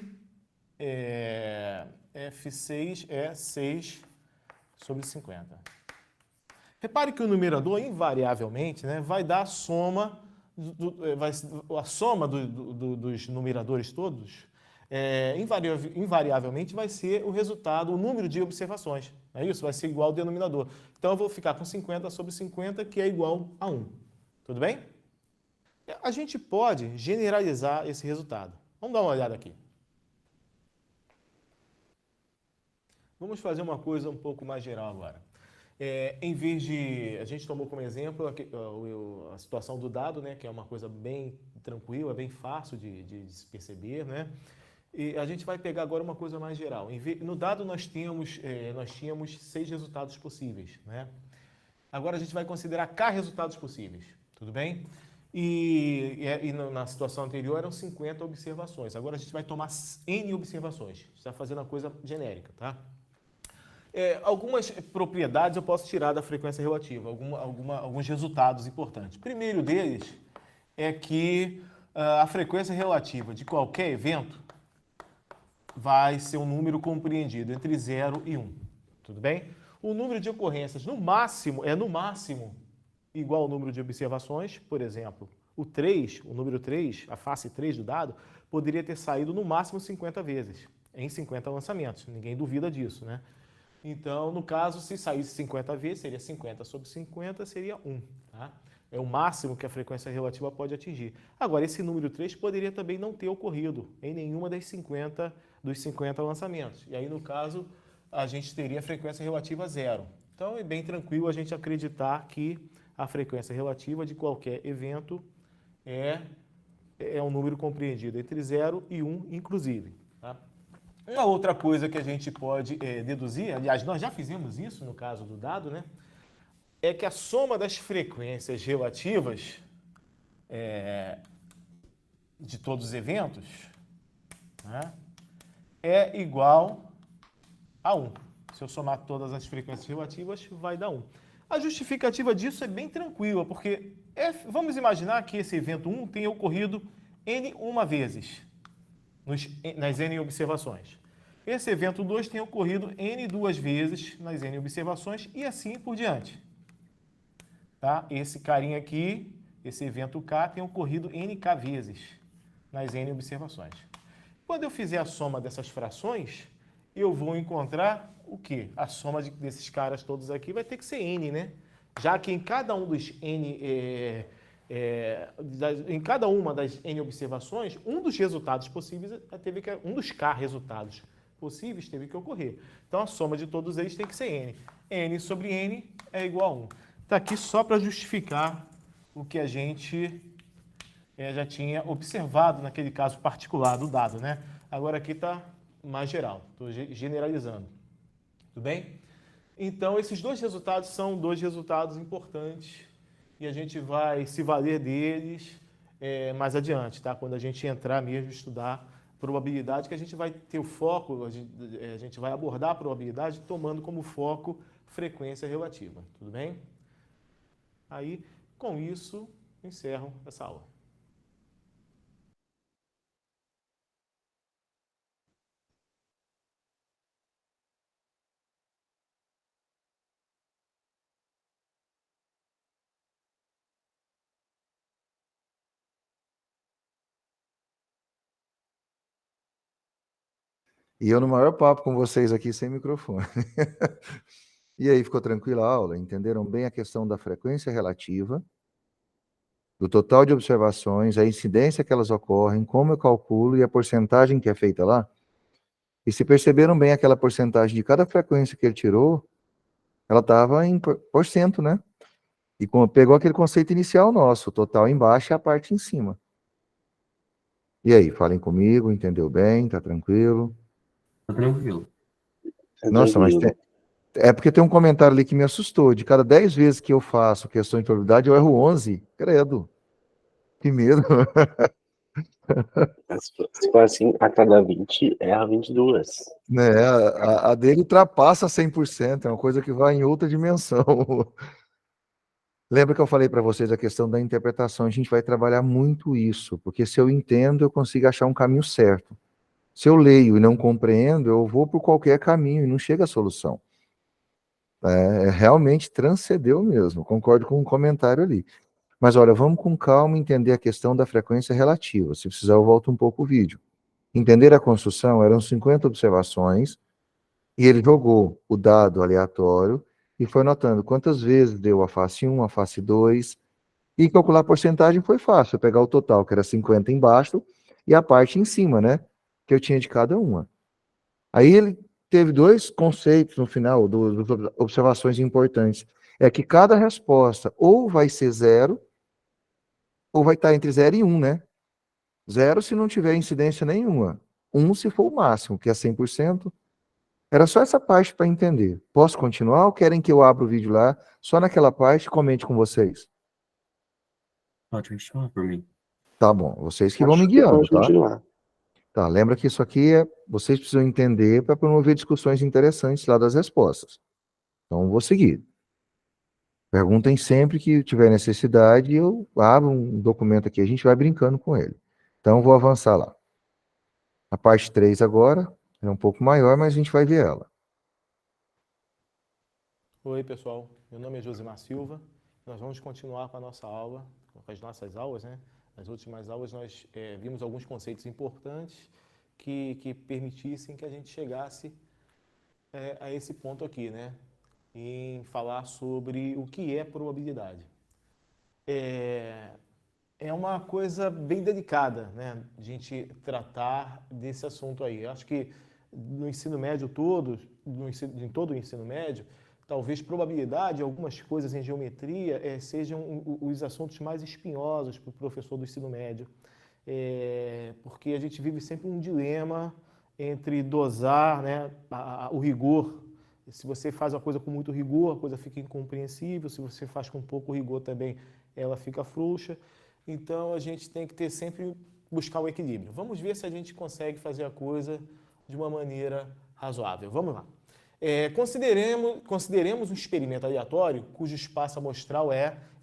F6 é 6 sobre 50. Repare que o numerador, invariavelmente, né, vai dar a soma, dos numeradores todos, invariavelmente vai ser o resultado, o número de observações. É isso? Vai ser igual ao denominador. Então, eu vou ficar com 50 sobre 50, que é igual a 1. Tudo bem? A gente pode generalizar esse resultado. Vamos dar uma olhada aqui. Vamos fazer uma coisa um pouco mais geral agora. Em vez de... A gente tomou como exemplo a situação do dado, né, que é uma coisa bem tranquila, bem fácil de se perceber, né? E a gente vai pegar agora uma coisa mais geral. No dado nós tínhamos 6 resultados possíveis, né? Agora a gente vai considerar K resultados possíveis, tudo bem? E na situação anterior eram 50 observações. Agora a gente vai tomar N observações. A gente está fazendo a coisa genérica, tá? Algumas propriedades eu posso tirar da frequência relativa, alguns resultados importantes. O primeiro deles é que a frequência relativa de qualquer evento vai ser um número compreendido entre 0 e 1. Tudo bem? O número de ocorrências no máximo igual ao número de observações. Por exemplo, o número 3, a face 3 do dado, poderia ter saído no máximo 50 vezes, em 50 lançamentos. Ninguém duvida disso, né? Então, no caso, se saísse 50 vezes, seria 50 sobre 50, seria 1. Tá? É o máximo que a frequência relativa pode atingir. Agora, esse número 3 poderia também não ter ocorrido em nenhuma dos 50 lançamentos. E aí, no caso, a gente teria a frequência relativa 0. Então, é bem tranquilo a gente acreditar que a frequência relativa de qualquer evento é um número compreendido entre 0 e 1, inclusive. Tá? Uma outra coisa que a gente pode deduzir, aliás, nós já fizemos isso no caso do dado, né? É que a soma das frequências relativas de todos os eventos, né, é igual a 1. Se eu somar todas as frequências relativas, vai dar 1. A justificativa disso é bem tranquila, porque vamos imaginar que esse evento 1 tenha ocorrido N vezes nas N observações. Esse evento 2 tem ocorrido N2 vezes nas N observações e assim por diante. Tá? Esse carinha aqui, esse evento K, tem ocorrido NK vezes nas N observações. Quando eu fizer a soma dessas frações, eu vou encontrar o quê? A soma desses caras todos aqui vai ter que ser N, né? Já que em cada um dos N... em cada uma das N observações, um dos resultados possíveis um dos K resultados possíveis teve que ocorrer. Então, a soma de todos eles tem que ser N. N sobre N é igual a 1. Está aqui só para justificar o que a gente já tinha observado naquele caso particular do dado, né? Agora aqui está mais geral, estou generalizando. Tudo bem? Então, esses dois resultados são dois resultados importantes e a gente vai se valer deles mais adiante, tá? Quando a gente entrar mesmo estudar probabilidade, que a gente vai ter o foco, a gente vai abordar a probabilidade tomando como foco frequência relativa, tudo bem? Aí, com isso, encerro essa aula. E eu no maior papo com vocês aqui sem microfone. E aí, ficou tranquila a aula? Entenderam bem a questão da frequência relativa, do total de observações, a incidência que elas ocorrem, como eu calculo e a porcentagem que é feita lá? E se perceberam bem aquela porcentagem de cada frequência que ele tirou, ela estava em porcento, né? E pegou aquele conceito inicial nosso, o total embaixo e a parte em cima. E aí, falem comigo, entendeu bem? Tá tranquilo? Tá tranquilo. Nossa, mas é porque tem um comentário ali que me assustou. De cada 10 vezes que eu faço questão de probabilidade, eu erro 11. Credo. Que medo. Se for assim, a cada 20, erra 22. Né? A dele ultrapassa 100%. É uma coisa que vai em outra dimensão. Lembra que eu falei para vocês a questão da interpretação? A gente vai trabalhar muito isso, porque se eu entendo, eu consigo achar um caminho certo. Se eu leio e não compreendo, eu vou por qualquer caminho e não chega à solução. Realmente transcendeu mesmo, concordo com o comentário ali. Mas olha, vamos com calma entender a questão da frequência relativa. Se precisar, eu volto um pouco o vídeo. Entender a construção, eram 50 observações, e ele jogou o dado aleatório e foi notando quantas vezes deu a face 1, a face 2, e calcular a porcentagem foi fácil, pegar o total, que era 50 embaixo, e a parte em cima, né, que eu tinha de cada uma. Aí ele teve dois conceitos no final, das observações importantes. É que cada resposta ou vai ser 0, ou vai estar entre 0 e 1, né? 0 se não tiver incidência nenhuma. 1 se for o máximo, que é 100%. Era só essa parte para entender. Posso continuar ou querem que eu abra o vídeo lá, só naquela parte e comente com vocês? Pode continuar por mim. Tá bom, vocês que vão me Acho que guiando, pode tá? continuar. Tá, lembra que isso aqui vocês precisam entender para promover discussões interessantes lá das respostas. Então, vou seguir. Perguntem sempre que tiver necessidade, eu abro um documento aqui, a gente vai brincando com ele. Então, vou avançar lá. A parte 3 agora, Ela é um pouco maior, mas a gente vai ver ela. Oi, pessoal. Meu nome é Josimar Silva. Nós vamos continuar com a nossa aula, com as nossas aulas, né? Nas últimas aulas nós vimos alguns conceitos importantes que permitissem que a gente chegasse a esse ponto aqui, né? Em falar sobre o que é probabilidade. É uma coisa bem delicada, né? A gente tratar desse assunto aí. Eu acho que no ensino médio todo, em todo o ensino médio, talvez probabilidade, algumas coisas em geometria sejam os assuntos mais espinhosos para o professor do ensino médio, porque a gente vive sempre um dilema entre dosar, né, o rigor. Se você faz a coisa com muito rigor, a coisa fica incompreensível. Se você faz com pouco rigor também, ela fica frouxa. Então a gente tem que ter sempre buscar o equilíbrio. Vamos ver se a gente consegue fazer a coisa de uma maneira razoável. Vamos lá. Consideremos um experimento aleatório cujo espaço amostral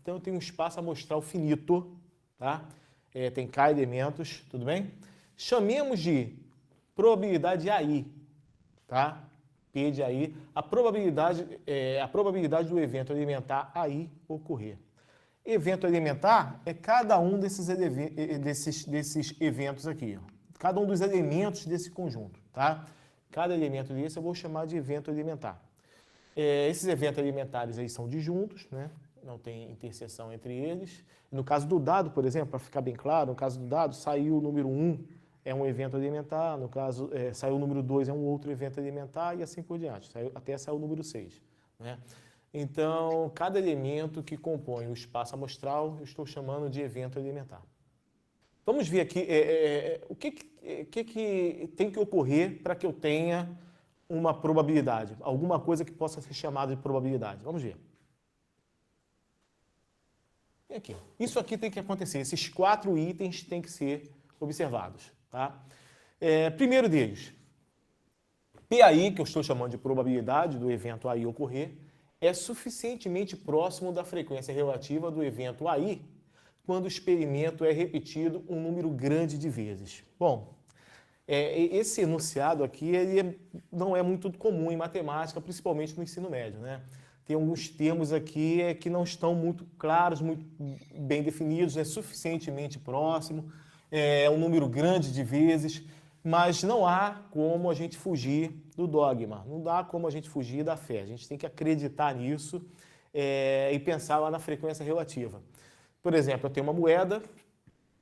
então eu tenho um espaço amostral finito, tá? Tem K elementos, tudo bem? Chamemos de probabilidade AI, tá? P de AI, a probabilidade do evento elementar AI ocorrer. Evento elementar é cada um desses eventos aqui, ó. Cada um dos elementos desse conjunto, tá? Cada elemento desse eu vou chamar de evento elementar. Esses eventos elementares aí são disjuntos, né? Não tem interseção entre eles. No caso do dado, por exemplo, para ficar bem claro, no caso do dado, saiu o número 1, é um evento elementar, no caso, saiu o número 2, é um outro evento elementar, e assim por diante, até saiu o número 6, né? Então, cada elemento que compõe o espaço amostral, eu estou chamando de evento elementar. Vamos ver aqui o que tem que ocorrer para que eu tenha uma probabilidade, alguma coisa que possa ser chamada de probabilidade. Vamos ver. Aqui. Isso aqui tem que acontecer, esses 4 itens têm que ser observados, tá? Primeiro deles, PAI, que eu estou chamando de probabilidade do evento AI ocorrer, é suficientemente próximo da frequência relativa do evento AI quando o experimento é repetido um número grande de vezes. Bom, esse enunciado aqui não é muito comum em matemática, principalmente no ensino médio, né? Tem alguns termos aqui que não estão muito claros, muito bem definidos, é suficientemente próximo, é um número grande de vezes, mas não há como a gente fugir do dogma, não dá como a gente fugir da fé. A gente tem que acreditar nisso e pensar lá na frequência relativa. Por exemplo, eu tenho uma moeda,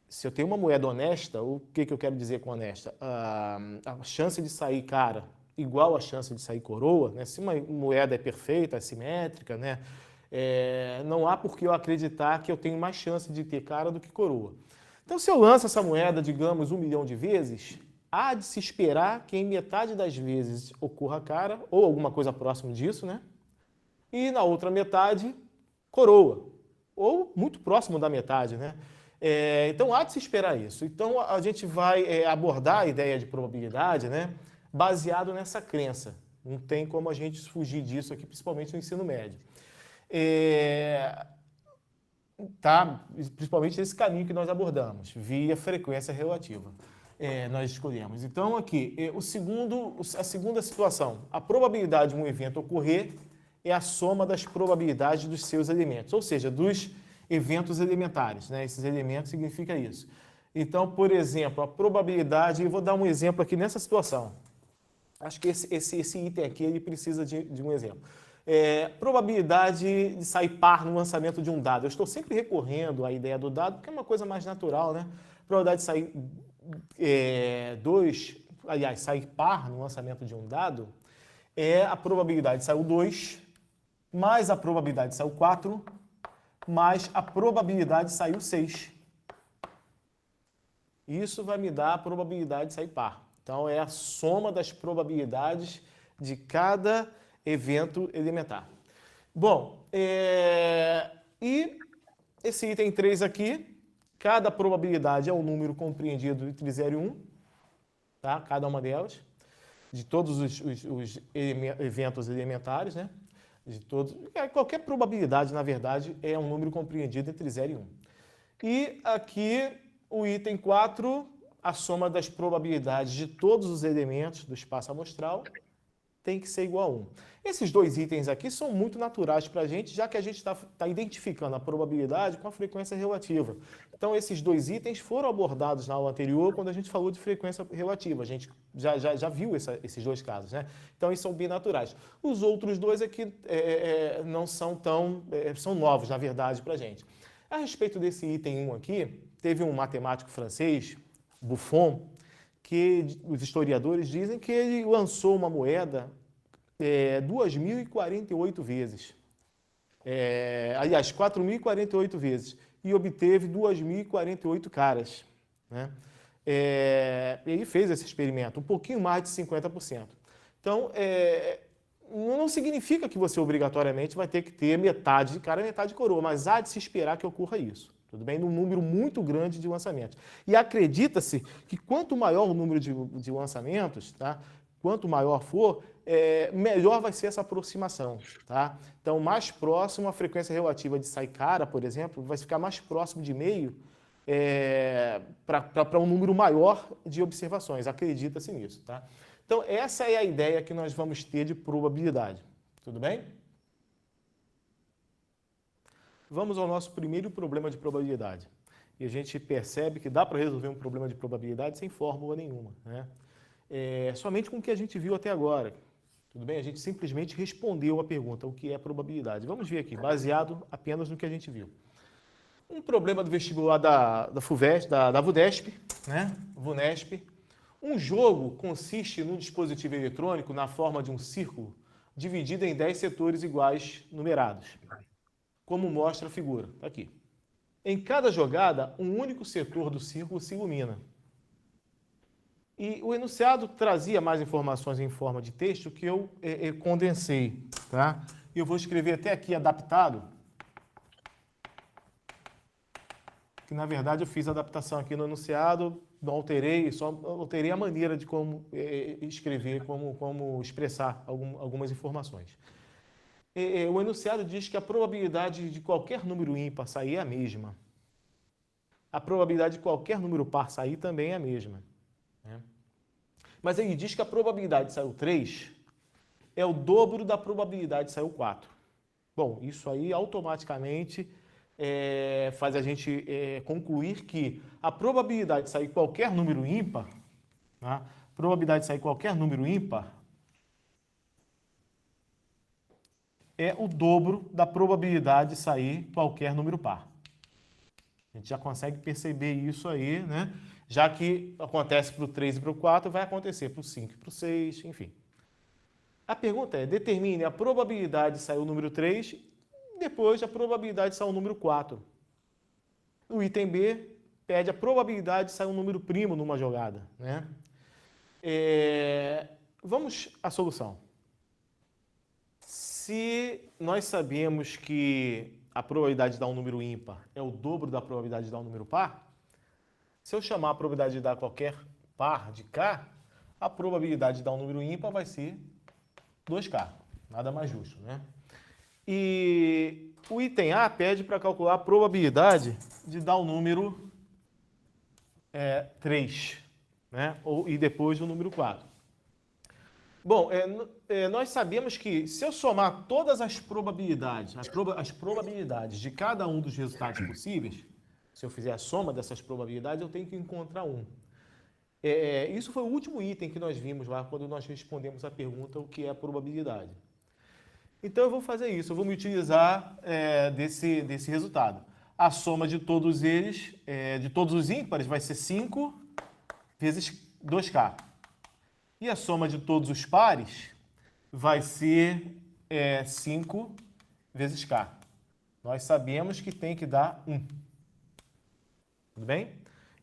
se eu tenho uma moeda honesta, o que eu quero dizer com honesta? A chance de sair cara igual a chance de sair coroa, né? Se uma moeda é perfeita, é simétrica, né? Não há por que eu acreditar que eu tenho mais chance de ter cara do que coroa. Então, se eu lanço essa moeda, digamos, 1 milhão de vezes, há de se esperar que em metade das vezes ocorra cara, ou alguma coisa próxima disso, né? E na outra metade, coroa, ou muito próximo da metade, né? Então, há de se esperar isso. Então, a gente vai abordar a ideia de probabilidade, né? Baseado nessa crença. Não tem como a gente fugir disso aqui, principalmente no ensino médio. Tá? Principalmente esse caminho que nós abordamos, via frequência relativa. Nós escolhemos. Então, aqui, a segunda situação, a probabilidade de um evento ocorrer é a soma das probabilidades dos seus elementos, ou seja, dos eventos elementares, né? Esses elementos significa isso. Então, por exemplo, a probabilidade, eu vou dar um exemplo aqui nessa situação. Acho que esse item aqui ele precisa de um exemplo. Probabilidade de sair par no lançamento de um dado. Eu estou sempre recorrendo à ideia do dado, porque é uma coisa mais natural, né? Probabilidade de sair sair par no lançamento de um dado é a probabilidade de sair o 2, mais a probabilidade de sair o 4, mais a probabilidade de sair o 6. Isso vai me dar a probabilidade de sair par. Então, é a soma das probabilidades de cada evento elementar. Bom, e esse item 3 aqui, cada probabilidade é um número compreendido entre 0 e 1, tá? Cada uma delas, de todos os eventos elementares, né? Qualquer probabilidade, na verdade, é um número compreendido entre 0 e 1. E aqui, o item 4, a soma das probabilidades de todos os elementos do espaço amostral tem que ser igual a 1. Esses dois itens aqui são muito naturais para a gente, já que a gente está identificando a probabilidade com a frequência relativa. Então, esses dois itens foram abordados na aula anterior, quando a gente falou de frequência relativa. A gente já viu esses dois casos, né? Então, eles são binaturais. Os outros dois aqui não são tão... são novos, na verdade, para a gente. A respeito desse item 1 aqui, teve um matemático francês, Buffon, que os historiadores dizem que ele lançou uma moeda 2.048 vezes. Aliás, 4.048 vezes. E obteve 2.048 caras. Né? Ele fez esse experimento, um pouquinho mais de 50%. Então, não significa que você obrigatoriamente vai ter que ter metade de cara e metade de coroa, mas há de se esperar que ocorra isso. Tudo bem? Num número muito grande de lançamentos. E acredita-se que quanto maior o número de lançamentos, tá? Quanto maior for, melhor vai ser essa aproximação. Tá? Então, mais próximo, a frequência relativa de Saikara, por exemplo, vai ficar mais próximo de meio para um número maior de observações. Acredita-se nisso. Tá? Então, essa é a ideia que nós vamos ter de probabilidade. Tudo bem? Vamos ao nosso primeiro problema de probabilidade. E a gente percebe que dá para resolver um problema de probabilidade sem fórmula nenhuma. Né? Somente com o que a gente viu até agora. Tudo bem? A gente simplesmente respondeu a pergunta, o que é probabilidade. Vamos ver aqui, baseado apenas no que a gente viu. Um problema do vestibular da FUVEST, da VUDESP, né? VUNESP. Um jogo consiste num dispositivo eletrônico na forma de um círculo dividido em 10 setores iguais numerados, como mostra a figura. Tá aqui. Em cada jogada, um único setor do círculo se ilumina. E o enunciado trazia mais informações em forma de texto que eu condensei. Tá? E eu vou escrever até aqui adaptado, que na verdade eu fiz a adaptação aqui no enunciado, não alterei, só alterei a maneira de como escrever, como expressar algumas informações. O enunciado diz que a probabilidade de qualquer número ímpar sair é a mesma. A probabilidade de qualquer número par sair também é a mesma. Né? Mas ele diz que a probabilidade de sair o 3 é o dobro da probabilidade de sair o 4. Bom, isso aí automaticamente faz a gente concluir que a probabilidade de sair qualquer número ímpar, né? Probabilidade de sair qualquer número ímpar é o dobro da probabilidade de sair qualquer número par. A gente já consegue perceber isso aí, né? Já que acontece para o 3 e para o 4, vai acontecer para o 5 e para o 6, enfim. A pergunta é, determine a probabilidade de sair o número 3 e depois a probabilidade de sair o número 4. O item B pede a probabilidade de sair um número primo numa jogada. Né? Vamos à solução. Se nós sabemos que a probabilidade de dar um número ímpar é o dobro da probabilidade de dar um número par, se eu chamar a probabilidade de dar qualquer par de K, a probabilidade de dar um número ímpar vai ser 2K. Nada mais justo, né? E o item A pede para calcular a probabilidade de dar o número 3, né? E depois o número 4. Bom, nós sabemos que se eu somar todas as probabilidades, as probabilidades de cada um dos resultados possíveis, se eu fizer a soma dessas probabilidades, eu tenho que encontrar um. Isso foi o último item que nós vimos lá quando nós respondemos a pergunta o que é a probabilidade. Então eu vou fazer isso, eu vou me utilizar desse resultado. A soma de todos eles, de todos os ímpares, vai ser 5 vezes 2K. E a soma de todos os pares vai ser 5 vezes K. Nós sabemos que tem que dar 1. Tudo bem?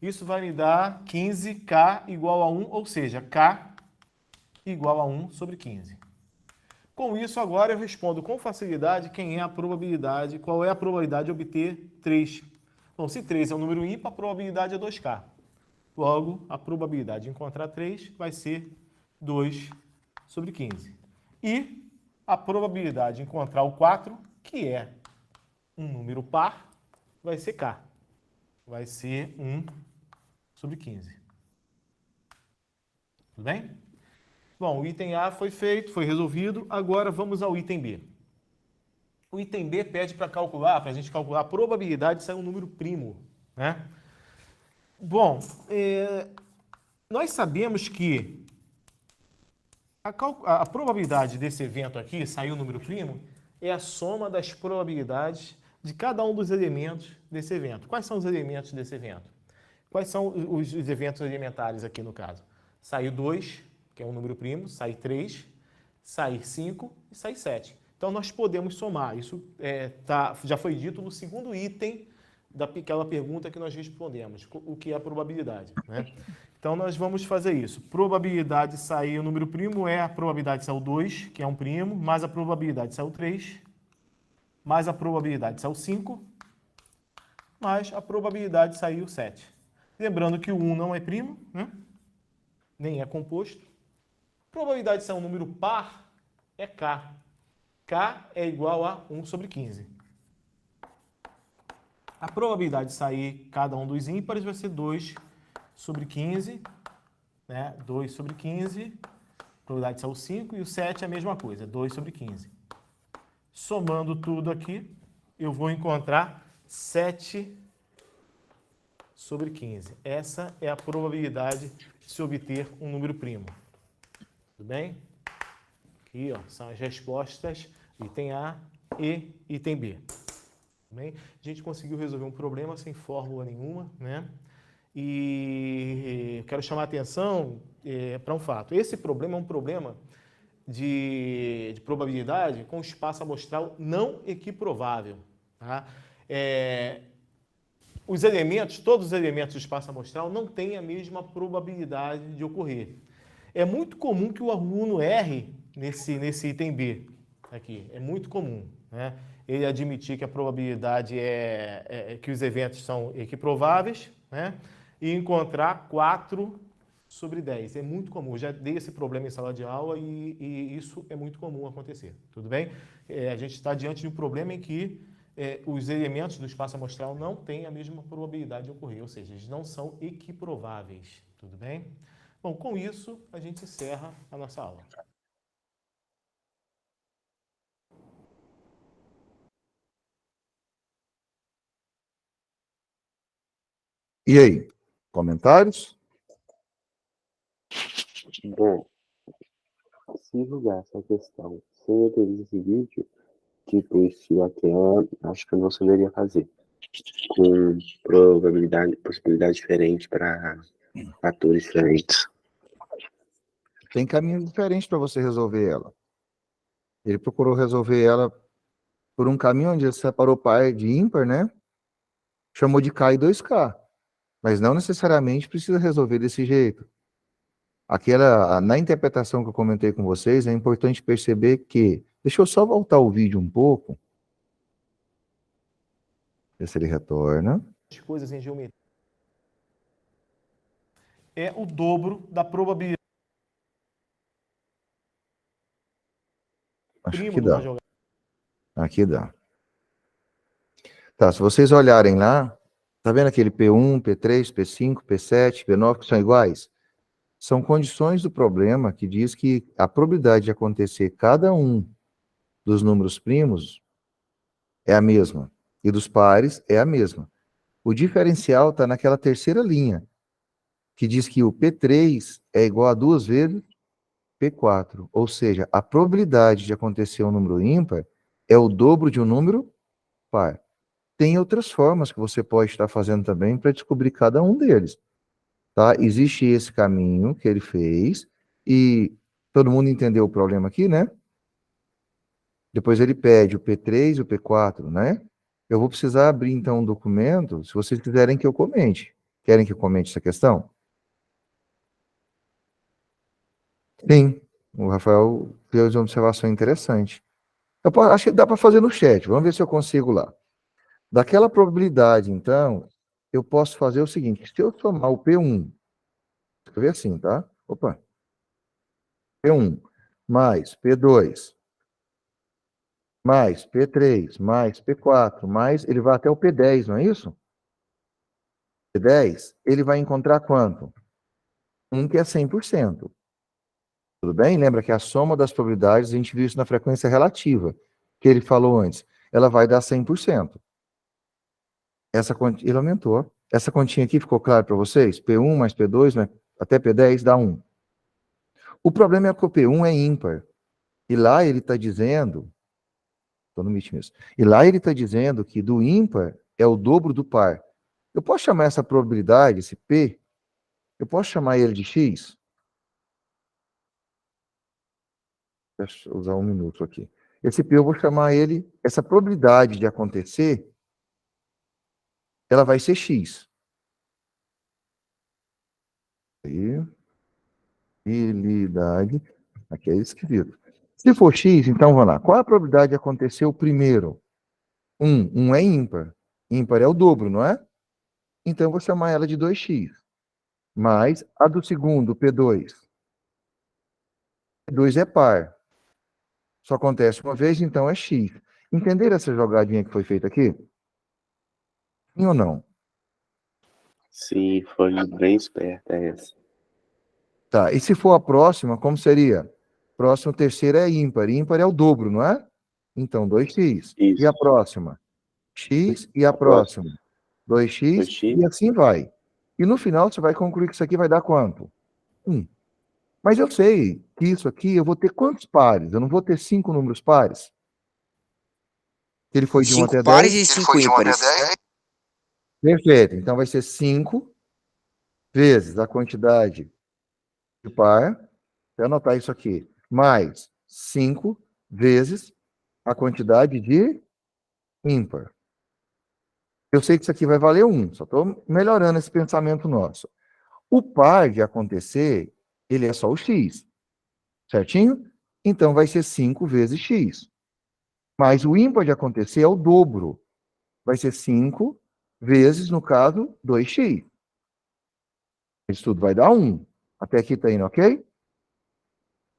Isso vai me dar 15K igual a 1, ou seja, K igual a 1 sobre 15. Com isso, agora eu respondo com facilidade quem é a probabilidade, qual é a probabilidade de obter 3. Bom, se 3 é um número ímpar, a probabilidade é 2K. Logo, a probabilidade de encontrar 3 vai ser 2 sobre 15. E a probabilidade de encontrar o 4, que é um número par, vai ser K. Vai ser 1 sobre 15. Tudo bem? Bom, o item A foi feito, foi resolvido. Agora vamos ao item B. O item B pede para a gente calcular a probabilidade de sair um número primo, né? Bom, nós sabemos que a probabilidade desse evento aqui, sair um número primo, é a soma das probabilidades de cada um dos elementos desse evento. Quais são os elementos desse evento? Quais são os eventos elementares aqui no caso? Sair 2, que é um número primo, sair 3, sair 5 e sair 7. Então, nós podemos somar. Isso já foi dito no segundo item daquela pergunta que nós respondemos, o que é a probabilidade, né? Então, nós vamos fazer isso. Probabilidade de sair o número primo é a probabilidade de sair o 2, que é um primo, mais a probabilidade de sair o 3, mais a probabilidade de sair o 5, mais a probabilidade de sair o 7. Lembrando que o 1 não é primo, né? Nem é composto. Probabilidade de sair um número par é K. K é igual a 1 sobre 15. A probabilidade de sair cada um dos ímpares vai ser 2 sobre 15, né? 2 sobre 15, probabilidade de sair o 5, e o 7 é a mesma coisa, 2 sobre 15. Somando tudo aqui, eu vou encontrar 7 sobre 15. Essa é a probabilidade de se obter um número primo. Tudo bem? Aqui, ó, são as respostas, item A e item B. Tudo bem? A gente conseguiu resolver um problema sem fórmula nenhuma, né? E quero chamar a atenção para um fato. Esse problema é um problema de probabilidade com espaço amostral não equiprovável. Tá? Todos os elementos do espaço amostral não têm a mesma probabilidade de ocorrer. É muito comum que o aluno erre nesse item B aqui. É muito comum, né? Ele admitir que a probabilidade que os eventos são equiprováveis, né? E encontrar 4 sobre 10. É muito comum. Eu já dei esse problema em sala de aula e isso é muito comum acontecer. Tudo bem? A gente está diante de um problema em que os elementos do espaço amostral não têm a mesma probabilidade de ocorrer, ou seja, eles não são equiprováveis. Tudo bem? Bom, com isso, a gente encerra a nossa aula. E aí, comentários? Bom, se julgar essa questão sem eu ter visto esse vídeo, tipo, isso aquela, acho que eu não saberia fazer. Com possibilidade diferente para fatores diferentes. Tem caminhos diferentes para você resolver ela. Ele procurou resolver ela por um caminho onde ele separou par de ímpar, né? Chamou de K e 2K. Mas não necessariamente precisa resolver desse jeito. Na interpretação que eu comentei com vocês, é importante perceber que... Deixa eu só voltar o vídeo um pouco. Ver se ele retorna. As coisas em geometria é o dobro da probabilidade Acho primo que de uma dá. jogada. Aqui dá. Tá, se vocês olharem lá, tá vendo aquele P1, P3, P5, P7, P9 que são iguais? São condições do problema que diz que a probabilidade de acontecer cada um dos números primos é a mesma, e dos pares é a mesma. O diferencial está naquela terceira linha, que diz que o P3 é igual a 2 vezes P4, ou seja, a probabilidade de acontecer um número ímpar é o dobro de um número par. Tem outras formas que você pode estar fazendo também para descobrir cada um deles. Tá? Existe esse caminho que ele fez, e todo mundo entendeu o problema aqui, né? Depois ele pede o P3 e o P4, né? Eu vou precisar abrir, então, um documento, se vocês quiserem que eu comente. Querem que eu comente essa questão? Sim, o Rafael fez uma observação interessante. Acho que dá para fazer no chat, vamos ver se eu consigo lá. Daquela probabilidade, então, eu posso fazer o seguinte, se eu somar o P1, escrever assim, tá? Opa. P1 mais P2 mais P3 mais P4 mais, ele vai até o P10, não é isso? P10, ele vai encontrar quanto? Um que é 100%. Tudo bem? Lembra que a soma das probabilidades, a gente viu isso na frequência relativa, que ele falou antes. Ela vai dar 100%. Ele aumentou. Essa continha aqui ficou claro para vocês? P1 mais P2, até P10 dá 1. O problema é que o P1 é ímpar. E lá ele está dizendo, estou no Meet mesmo, e lá ele está dizendo que do ímpar é o dobro do par. Eu posso chamar essa probabilidade, esse P, eu posso chamar ele de X? Deixa eu usar um minuto aqui. Esse P eu vou chamar ele, essa probabilidade de acontecer, ela vai ser X. Aí, probabilidade, aqui é escrito. Se for X, então vamos lá. Qual é a probabilidade de acontecer o primeiro? 1. 1 é ímpar. Ímpar é o dobro, não é? Então eu vou chamar ela de 2x. Mais a do segundo, P2. P2 é par. Só acontece uma vez, então é x. Entenderam essa jogadinha que foi feita aqui? Sim ou não? Sim, foi bem esperta essa. Tá, e se for a próxima, como seria? Próximo terceiro é ímpar. Ímpar é o dobro, não é? Então, 2x. Isso. E a próxima? X e a próxima? 2x 2x. e assim vai. E no final você vai concluir que isso aqui vai dar quanto? 1. Mas eu sei que isso aqui eu vou ter quantos pares? Eu não vou ter 5 números pares? Ele foi de 1 5 até pares 10? e 5 ímpares. Perfeito. Então vai ser 5 vezes a quantidade de par. Vou anotar isso aqui. Mais 5 vezes a quantidade de ímpar. Eu sei que isso aqui vai valer 1. Só estou melhorando esse pensamento nosso. O par de acontecer, ele é só o x. Certinho? Então vai ser 5 vezes x. Mas o ímpar de acontecer é o dobro. Vai ser 5 vezes, no caso, 2x. Isso tudo vai dar 1. Até aqui tá indo, ok?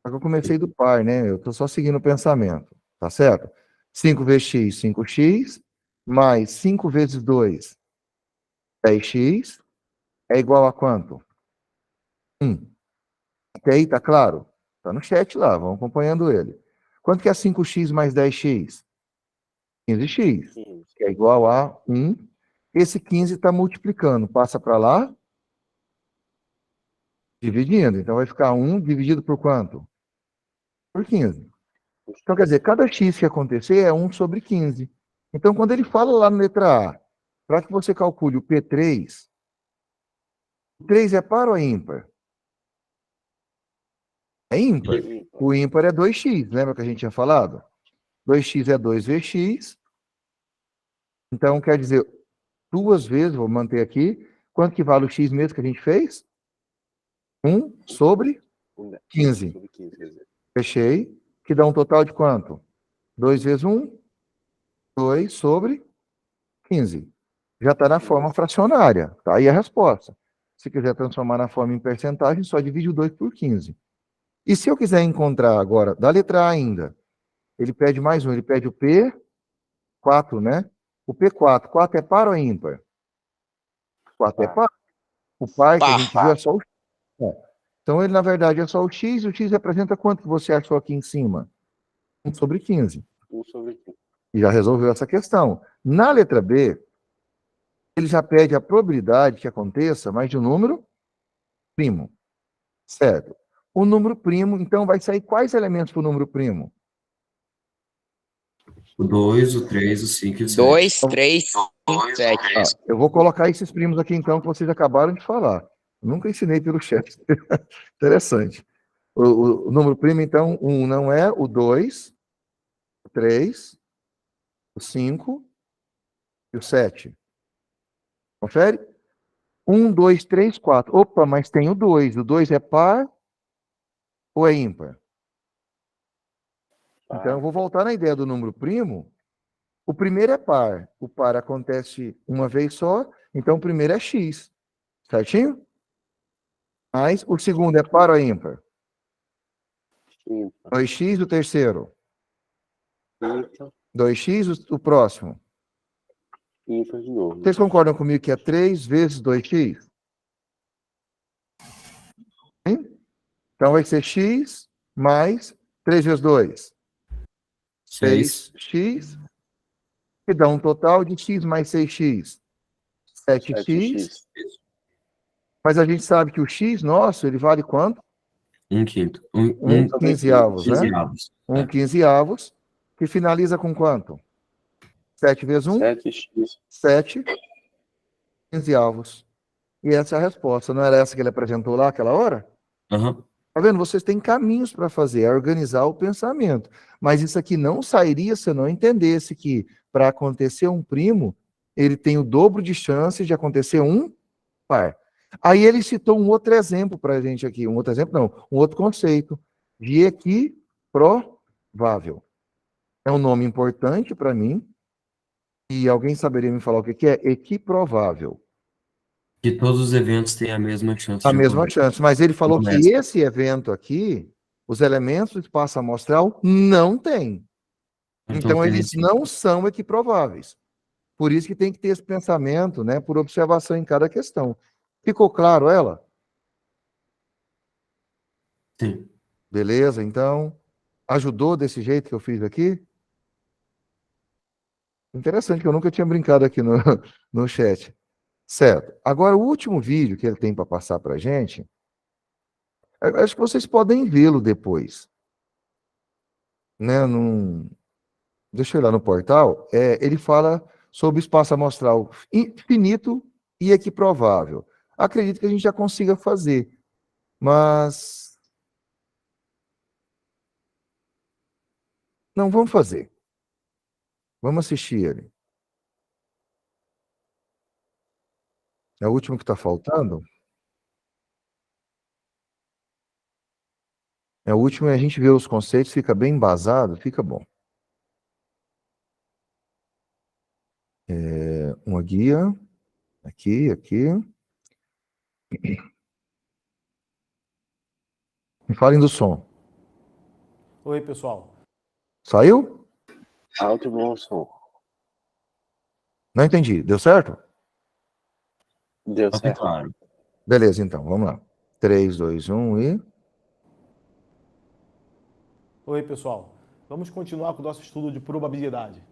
Só que eu comecei do par, né? Eu estou só seguindo o pensamento. Tá certo? 5 vezes x, 5x. Mais 5 vezes 2, 10x. É igual a quanto? 1. Até aí, tá claro? Tá no chat lá, vamos acompanhando ele. Quanto que é 5x mais 10x? 15x, que é igual a 1. Esse 15 está multiplicando, passa para lá, dividindo. Então vai ficar 1 dividido por quanto? Por 15. Então, quer dizer, cada x que acontecer é 1 sobre 15. Então, quando ele fala lá na letra A, para que você calcule o P3, o 3 é par ou é ímpar? É ímpar. O ímpar é 2x, lembra que a gente tinha falado? 2x é 2 vezes x. Então, quer dizer, 2 vezes, vou manter aqui, quanto que vale o x mesmo que a gente fez? 1 sobre 15. Fechei. Que dá um total de quanto? 2 vezes 1, 2 sobre 15. Já está na forma fracionária. Tá aí a resposta. Se quiser transformar na forma em percentagem, só divide o 2 por 15. E se eu quiser encontrar agora, da letra A ainda, ele pede mais um, ele pede o P4, né? O P4. 4 é par ou é ímpar? 4 é par. O par que a gente viu é só o x. Então, ele, na verdade, é só o x, e o x representa quanto que você achou aqui em cima? 1 sobre 15. 1 sobre 15. E já resolveu essa questão. Na letra B, ele já pede a probabilidade que aconteça mais de um número primo. Certo? O número primo, então, vai sair quais elementos para o número primo? O 2, o 3, o 5 e o 7. 2, 3, 5, 7. Eu vou colocar esses primos aqui, então, que vocês acabaram de falar. Nunca ensinei pelo chat. Interessante. O número primo, então, 1 não é, o 2, o 3, o 5 e o 7. Confere? 1, 2, 3, 4. Opa, mas tem o 2. O 2 é par ou é ímpar? Então, eu vou voltar na ideia do número primo. O primeiro é par. O par acontece uma vez só, então o primeiro é x. Certinho? Mas o segundo é par ou é ímpar? Ímpar. 2x o terceiro. Ímpar. 2x o próximo. Ímpar de novo. Vocês concordam comigo que é 3 vezes 2x? Sim? Então vai ser x mais 3 vezes 2, 6. 6x, que dá um total de x mais 6x, 7x, 7x. mas a gente sabe que o x nosso, ele vale quanto? 1/5. Um 15avos, né? 15avos. 1 15avos, que finaliza com quanto? 7 vezes 1, 7x. 7 15avos. E essa é a resposta. Não era essa que ele apresentou lá aquela hora? Aham. Tá vendo? Vocês têm caminhos para fazer, é organizar o pensamento. Mas isso aqui não sairia se eu não entendesse que para acontecer um primo, ele tem o dobro de chances de acontecer um par. Aí ele citou um outro exemplo para a gente aqui. Um outro exemplo, não. Um outro conceito de equiprovável. É um nome importante para mim. E alguém saberia me falar o que que é? Equiprovável. Que todos os eventos têm a mesma chance A de mesma ocorrer. chance. Mas ele falou que Honesto. esse evento aqui, os elementos do espaço amostral não têm. Então, tem eles sim. não são equiprováveis. Por isso que tem que ter esse pensamento, né, por observação em cada questão. Ficou claro ela? Sim. Beleza, então, ajudou desse jeito que eu fiz aqui? Interessante que eu nunca tinha brincado aqui no, no chat. Certo. Agora, o último vídeo que ele tem para passar para a gente, acho que vocês podem vê-lo depois. Né, deixa eu ir lá no portal. Ele fala sobre espaço amostral infinito e equiprovável. Acredito que a gente já consiga fazer, mas não vamos fazer. Vamos assistir ele. É o último que está faltando? É o último e a gente vê os conceitos, fica bem embasado, fica bom. Uma guia, aqui. Me falem do som. Oi, pessoal. Saiu? Alto e bom som. Não entendi. Deu certo? Deu Tá certo. claro. Beleza, então, vamos lá. 3, 2, 1 e... Oi, pessoal. Vamos continuar com o nosso estudo de probabilidade.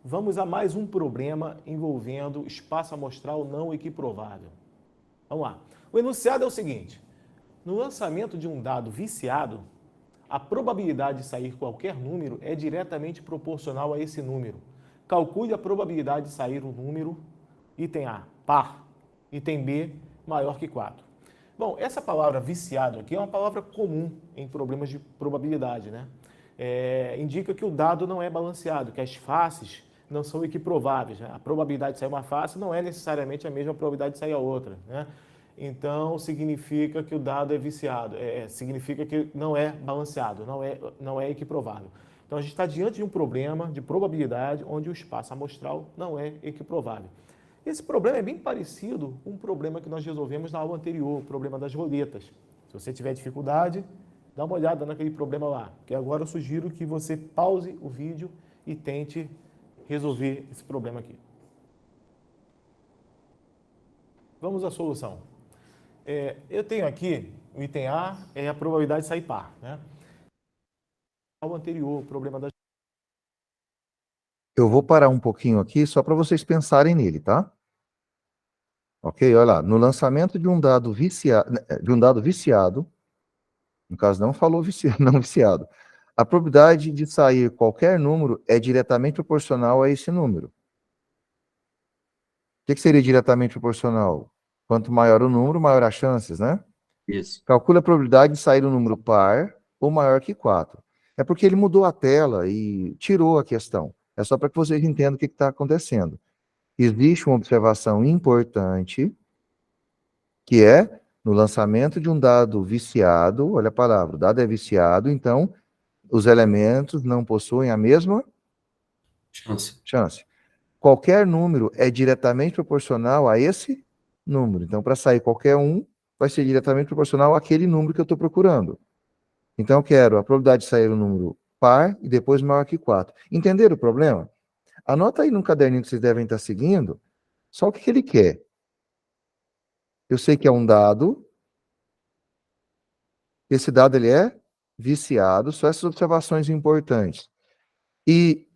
Vamos a mais um problema envolvendo espaço amostral não equiprovável. Vamos lá. O enunciado é o seguinte: no lançamento de um dado viciado, a probabilidade de sair qualquer número é diretamente proporcional a esse número. Calcule a probabilidade de sair um número, item A, par, item B, maior que 4. Bom, essa palavra viciado aqui é uma palavra comum em problemas de probabilidade, né? Indica que o dado não é balanceado, que as faces não são equiprováveis, né? A probabilidade de sair uma face não é necessariamente a mesma probabilidade de sair a outra, né? Então, significa que o dado é viciado, significa que não é balanceado, não é equiprovável. Então, a gente está diante de um problema de probabilidade onde o espaço amostral não é equiprovável. Esse problema é bem parecido com um problema que nós resolvemos na aula anterior, o problema das roletas. Se você tiver dificuldade, dá uma olhada naquele problema lá, que agora eu sugiro que você pause o vídeo e tente resolver esse problema aqui. Vamos à solução. Eu tenho aqui, o item A é a probabilidade de sair par, né? Ao anterior, o problema das... Eu vou parar um pouquinho aqui só para vocês pensarem nele, tá? Ok? Olha lá. No lançamento de um dado viciado, no caso não falou viciado, não viciado, a probabilidade de sair qualquer número é diretamente proporcional a esse número. O que seria diretamente proporcional? Quanto maior o número, maior as chances, né? Isso. Calcula a probabilidade de sair um número par ou maior que 4. É porque ele mudou a tela e tirou a questão. É só para que vocês entendam o que está acontecendo. Existe uma observação importante, que é no lançamento de um dado viciado, olha a palavra, o dado é viciado, então os elementos não possuem a mesma chance. Qualquer número é diretamente proporcional a esse número. Então, para sair qualquer um, vai ser diretamente proporcional àquele número que eu estou procurando. Então, eu quero a probabilidade de sair um número par e depois maior que 4. Entenderam o problema? Anota aí no caderninho que vocês devem estar seguindo, só o que ele quer. Eu sei que é um dado. Esse dado, ele é viciado, só essas observações importantes. E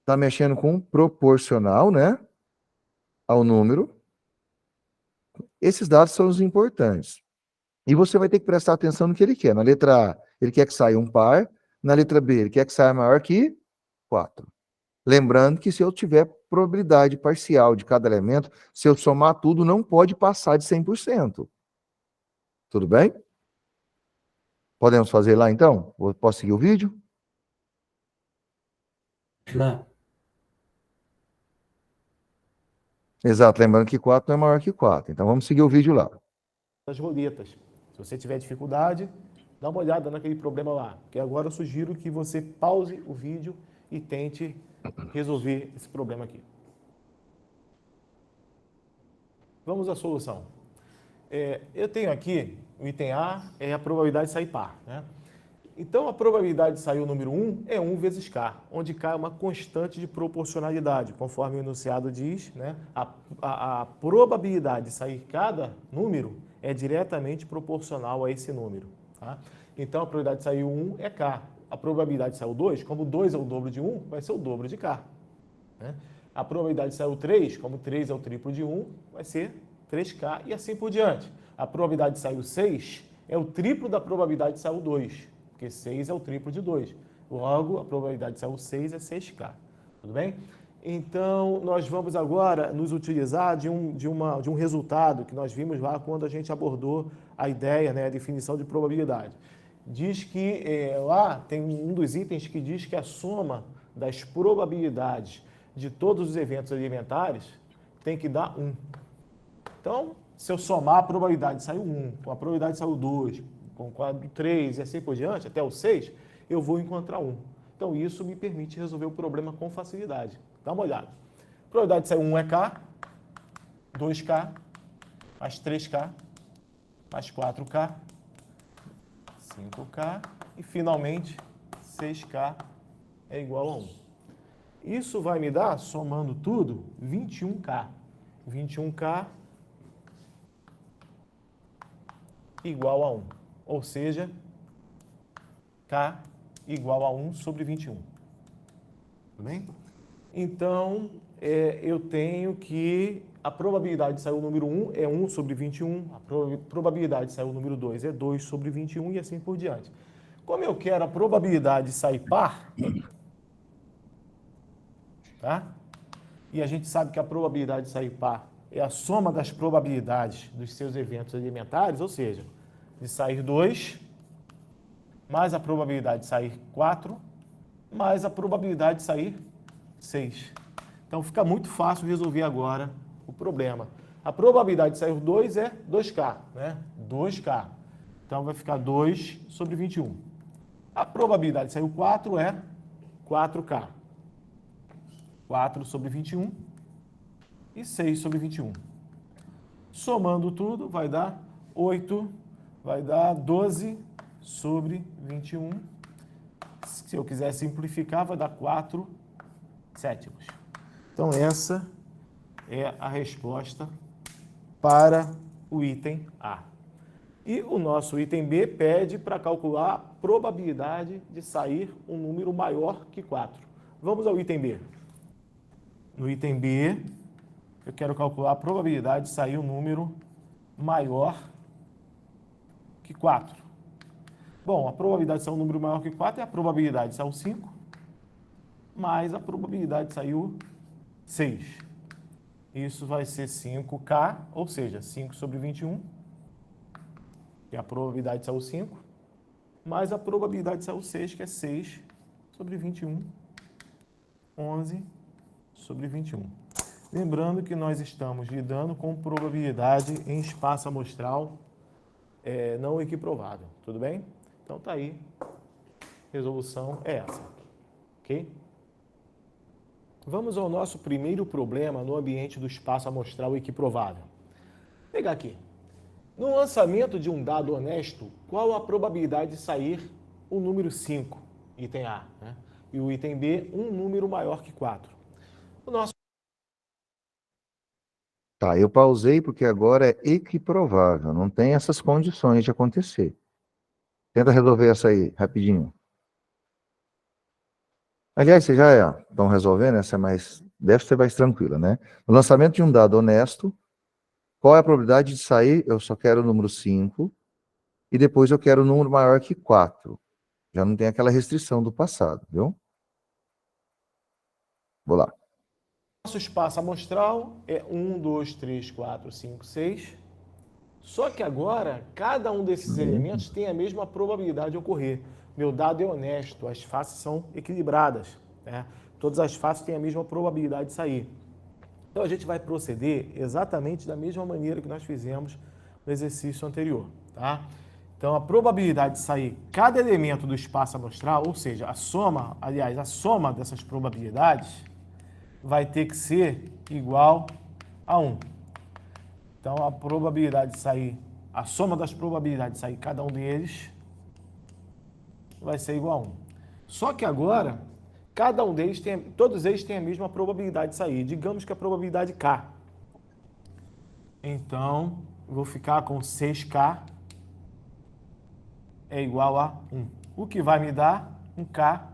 está mexendo com proporcional, né, ao número. Esses dados são os importantes. E você vai ter que prestar atenção no que ele quer. Na letra A, ele quer que saia um par. Na letra B, ele quer que saia maior que 4. Lembrando que se eu tiver probabilidade parcial de cada elemento, se eu somar tudo, não pode passar de 100%. Tudo bem? Podemos fazer lá, então? Posso seguir o vídeo? Dá. Exato, lembrando que 4 não é maior que 4. Então, vamos seguir o vídeo lá. Das roletas. Se você tiver dificuldade, dá uma olhada naquele problema lá. Que agora eu sugiro que você pause o vídeo e tente resolver esse problema aqui. Vamos à solução. Eu tenho aqui, o item A é a probabilidade de sair par, né? Então, a probabilidade de sair o número 1 é 1 vezes K, onde K é uma constante de proporcionalidade, conforme o enunciado diz, né? A probabilidade de sair cada número é diretamente proporcional a esse número, tá? Então, a probabilidade de sair o 1 é K. A probabilidade de sair o 2, como 2 é o dobro de 1, vai ser o dobro de K, né? A probabilidade de sair o 3, como 3 é o triplo de 1, vai ser 3K e assim por diante. A probabilidade de sair o 6 é o triplo da probabilidade de sair o 2, porque 6 é o triplo de 2. Logo, a probabilidade de sair o 6 é 6K. Tudo bem? Então, nós vamos agora nos utilizar de um resultado que nós vimos lá quando a gente abordou a ideia, né, a definição de probabilidade. Diz que lá tem um dos itens que diz que a soma das probabilidades de todos os eventos alimentares tem que dar 1. Então, se eu somar a probabilidade de sair o 1, com a probabilidade de sair o 2, com a do 3 e assim por diante, até o 6, eu vou encontrar 1. Então, isso me permite resolver o problema com facilidade. Dá uma olhada. A probabilidade de sair 1 é K, 2K, mais 3K, mais 4K, 5K e, finalmente, 6K é igual a 1. Isso vai me dar, somando tudo, 21K. 21K igual a 1. Ou seja, K igual a 1 sobre 21. Tudo bem? Então, eu tenho que a probabilidade de sair o número 1 é 1 sobre 21, a probabilidade de sair o número 2 é 2 sobre 21 e assim por diante. Como eu quero a probabilidade de sair par, tá? E a gente sabe que a probabilidade de sair par é a soma das probabilidades dos seus eventos alimentares, ou seja, de sair 2, mais a probabilidade de sair 4, mais a probabilidade de sair 6. Então, fica muito fácil resolver agora o problema. A probabilidade de sair 2 é 2K, né? 2K. Então, vai ficar 2 sobre 21. A probabilidade de sair 4 é 4K. 4 sobre 21 e 6 sobre 21. Somando tudo, vai dar 8, vai dar 12 sobre 21. Se eu quiser simplificar, vai dar 4 sétimos. Então, essa é a resposta para o item A. E o nosso item B pede para calcular a probabilidade de sair um número maior que 4. Vamos ao item B. No item B, eu quero calcular a probabilidade de sair um número maior que 4. Bom, a probabilidade de sair um número maior que 4 é a probabilidade de sair o 5, mais a probabilidade de sair o 6. Isso vai ser 5K, ou seja, 5 sobre 21, que é a probabilidade de sair o 5, mais a probabilidade de sair o 6, que é 6 sobre 21, 11 sobre 21. Lembrando que nós estamos lidando com probabilidade em espaço amostral não equiprovável, tudo bem? Então tá aí, resolução é essa, ok? Vamos ao nosso primeiro problema no ambiente do espaço amostral equiprovável. Vou pegar aqui. No lançamento de um dado honesto, qual a probabilidade de sair o número 5, item A, né? E o item B, um número maior que 4. O nosso Tá, eu pausei porque agora é equiprovável, não tem essas condições de acontecer. Tenta resolver essa aí, rapidinho. Aliás, vocês já estão resolvendo, essa deve ser mais tranquila, né? No lançamento de um dado honesto, qual é a probabilidade de sair? Eu só quero o número 5, e depois eu quero o número maior que 4. Já não tem aquela restrição do passado, viu? Vou lá. Nosso espaço amostral é 1, 2, 3, 4, 5, 6. Só que agora, cada um desses elementos tem a mesma probabilidade de ocorrer. Meu dado é honesto, as faces são equilibradas, né? Todas as faces têm a mesma probabilidade de sair. Então a gente vai proceder exatamente da mesma maneira que nós fizemos no exercício anterior, tá? Então a probabilidade de sair cada elemento do espaço amostral, ou seja, a soma dessas probabilidades vai ter que ser igual a 1. Então, a probabilidade de sair, a soma das probabilidades de sair cada um deles vai ser igual a 1. Só que agora, todos eles têm a mesma probabilidade de sair. Digamos que a probabilidade K. Então, eu vou ficar com 6K é igual a 1. O que vai me dar um K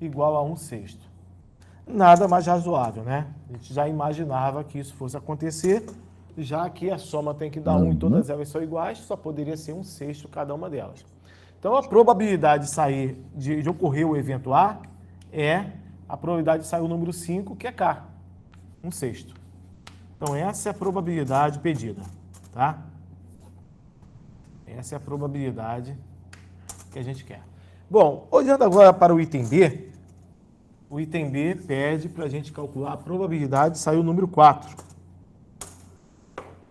igual a 1/6. Nada mais razoável, né? A gente já imaginava que isso fosse acontecer, já que a soma tem que dar 1 e todas elas são iguais, só poderia ser 1/6 cada uma delas. Então, a probabilidade de sair, de ocorrer o evento A é a probabilidade de sair o número 5, que é K, 1/6. Então, essa é a probabilidade pedida, tá? Essa é a probabilidade que a gente quer. Bom, olhando agora para o item B, o item B pede para a gente calcular a probabilidade de sair o número 4.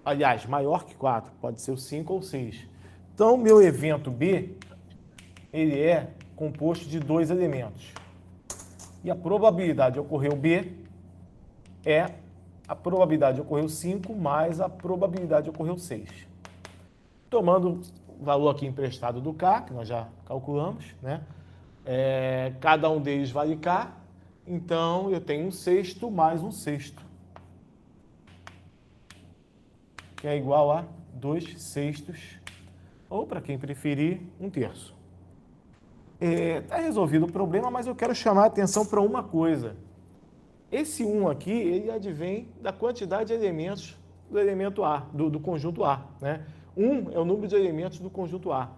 Aliás, maior que 4, pode ser o 5 ou 6. Então, meu evento B, ele é composto de 2 elementos. E a probabilidade de ocorrer o B é a probabilidade de ocorrer o 5 mais a probabilidade de ocorrer o 6. Tomando o valor aqui emprestado do K, que nós já calculamos, né? Cada um deles vale K, então eu tenho 1/6 mais 1/6, que é igual a 2/6, ou para quem preferir, 1/3. Está resolvido o problema, mas eu quero chamar a atenção para uma coisa. Esse 1 aqui, ele advém da quantidade de elementos do elemento A, do conjunto A, né? 1 é o número de elementos do conjunto A.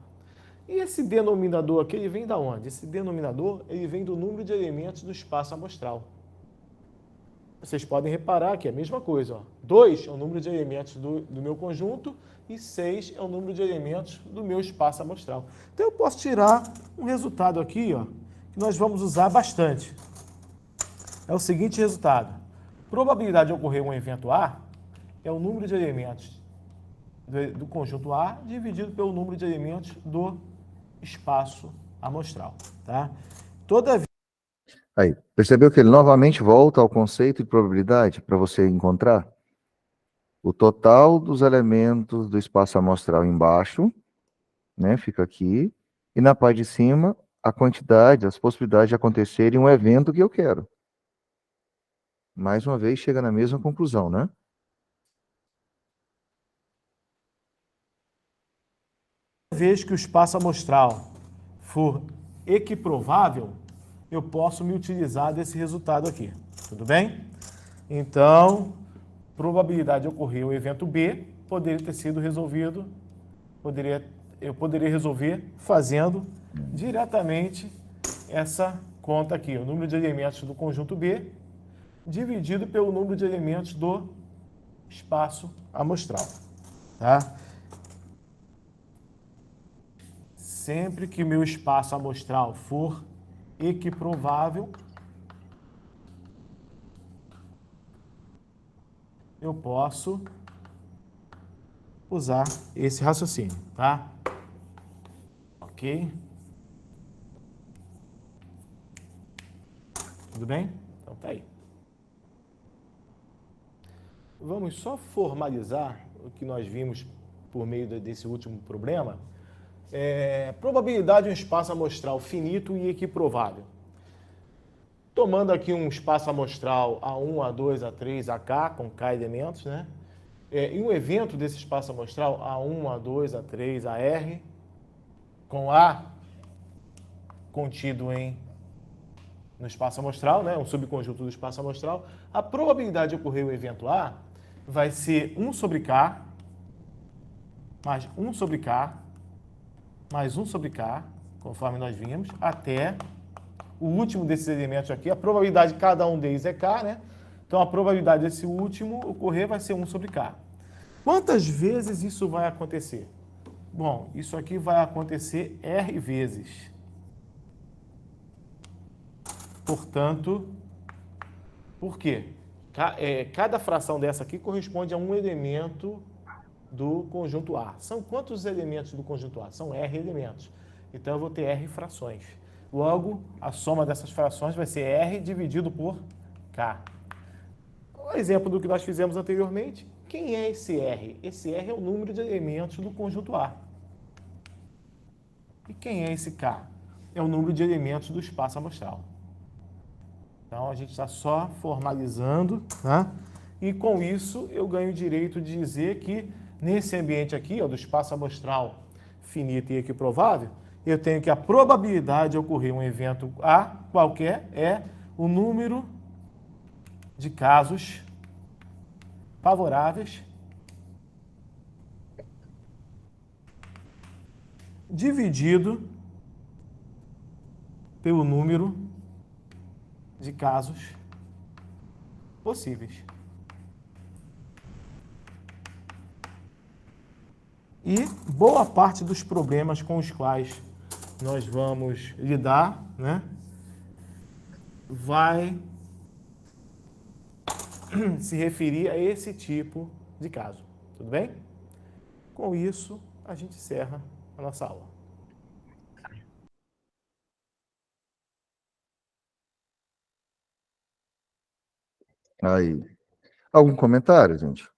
E esse denominador aqui, ele vem da onde? Esse denominador, ele vem do número de elementos do espaço amostral. Vocês podem reparar que é a mesma coisa, ó. 2 é o número de elementos do meu conjunto e 6 é o número de elementos do meu espaço amostral. Então, eu posso tirar um resultado aqui, ó, que nós vamos usar bastante. É o seguinte resultado. Probabilidade de ocorrer um evento A é o número de elementos do conjunto A dividido pelo número de elementos do espaço amostral, tá? Aí, percebeu que ele novamente volta ao conceito de probabilidade para você encontrar o total dos elementos do espaço amostral embaixo, né? Fica aqui. E na parte de cima, a quantidade, as possibilidades de acontecerem um evento que eu quero. Mais uma vez, chega na mesma conclusão, né? Toda vez que o espaço amostral for equiprovável, eu posso me utilizar desse resultado aqui, tudo bem? Então, probabilidade de ocorrer o evento B poderia ter sido resolvido, eu poderia resolver fazendo diretamente essa conta aqui, o número de elementos do conjunto B dividido pelo número de elementos do espaço amostral, tá? Sempre que o meu espaço amostral for equiprovável, eu posso usar esse raciocínio, tá? Ok? Tudo bem? Então tá aí. Vamos só formalizar o que nós vimos por meio desse último problema. Probabilidade de um espaço amostral finito e equiprovável. Tomando aqui um espaço amostral A1, A2, A3, AK, com K elementos, né? E um evento desse espaço amostral A1, A2, A3, AR, com A contido no espaço amostral, né, um subconjunto do espaço amostral, a probabilidade de ocorrer o evento A vai ser 1 sobre K, mais 1 sobre K, mais 1 sobre K, conforme nós vimos, até o último desses elementos aqui. A probabilidade de cada um deles é K, né? Então, a probabilidade desse último ocorrer vai ser 1 sobre K. Quantas vezes isso vai acontecer? Bom, isso aqui vai acontecer R vezes. Portanto, por quê? Cada fração dessa aqui corresponde a um elemento do conjunto A. São quantos elementos do conjunto A? São R elementos. Então, eu vou ter R frações. Logo, a soma dessas frações vai ser R dividido por K. O exemplo do que nós fizemos anteriormente, quem é esse R? Esse R é o número de elementos do conjunto A. E quem é esse K? É o número de elementos do espaço amostral. Então, a gente está só formalizando, tá? E com isso, eu ganho o direito de dizer que nesse ambiente aqui, ó, do espaço amostral finito e equiprovável, eu tenho que a probabilidade de ocorrer um evento A qualquer é o número de casos favoráveis dividido pelo número de casos possíveis. E boa parte dos problemas com os quais nós vamos lidar, né, vai se referir a esse tipo de caso. Tudo bem? Com isso, a gente encerra a nossa aula. Aí. Algum comentário, gente?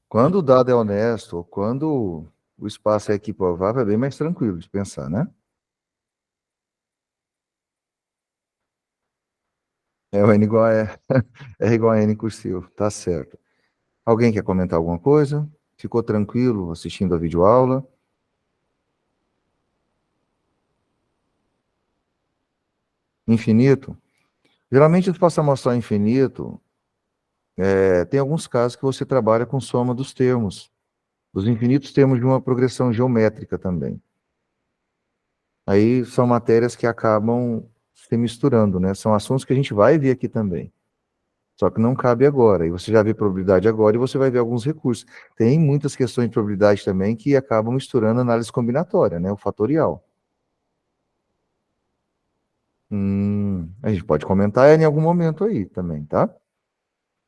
Quando o dado é honesto, ou quando o espaço é equiprovável, é bem mais tranquilo de pensar, né? É o N igual a R igual a N cursivo, tá certo. Alguém quer comentar alguma coisa? Ficou tranquilo assistindo a videoaula? Infinito? Geralmente, o espaço amostral infinito, tem alguns casos que você trabalha com soma dos termos. Os infinitos termos de uma progressão geométrica também. Aí são matérias que acabam se misturando, né? São assuntos que a gente vai ver aqui também. Só que não cabe agora. E você já vê probabilidade agora e você vai ver alguns recursos. Tem muitas questões de probabilidade também que acabam misturando análise combinatória, né? O fatorial. A gente pode comentar em algum momento aí também, tá?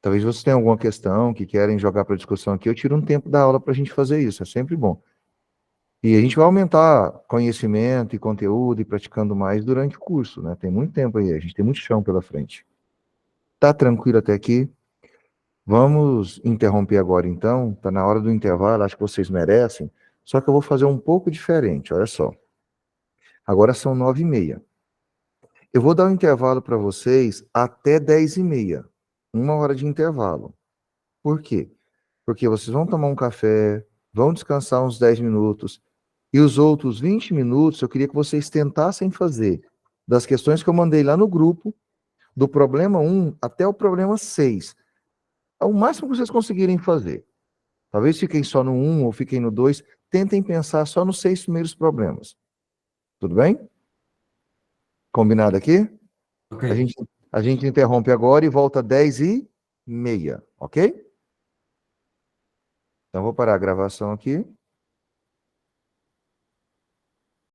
Talvez você tenha alguma questão que querem jogar para discussão aqui. Eu tiro um tempo da aula para a gente fazer isso. É sempre bom. E a gente vai aumentar conhecimento e conteúdo e praticando mais durante o curso, né? Tem muito tempo aí, a gente tem muito chão pela frente. Tá tranquilo até aqui? Vamos interromper agora então, tá na hora do intervalo, acho que vocês merecem, só que eu vou fazer um pouco diferente, olha só. Agora são 9h30. Eu vou dar um intervalo para vocês até 10h30, 1 hora de intervalo. Por quê? Porque vocês vão tomar um café, vão descansar uns 10 minutos, e os outros 20 minutos eu queria que vocês tentassem fazer das questões que eu mandei lá no grupo, do problema 1 até o problema 6. É o máximo que vocês conseguirem fazer. Talvez fiquem só no 1 ou fiquem no 2. Tentem pensar só nos 6 primeiros problemas. Tudo bem? Combinado aqui? Ok. A gente interrompe agora e volta 10h30, ok? Então, vou parar a gravação aqui.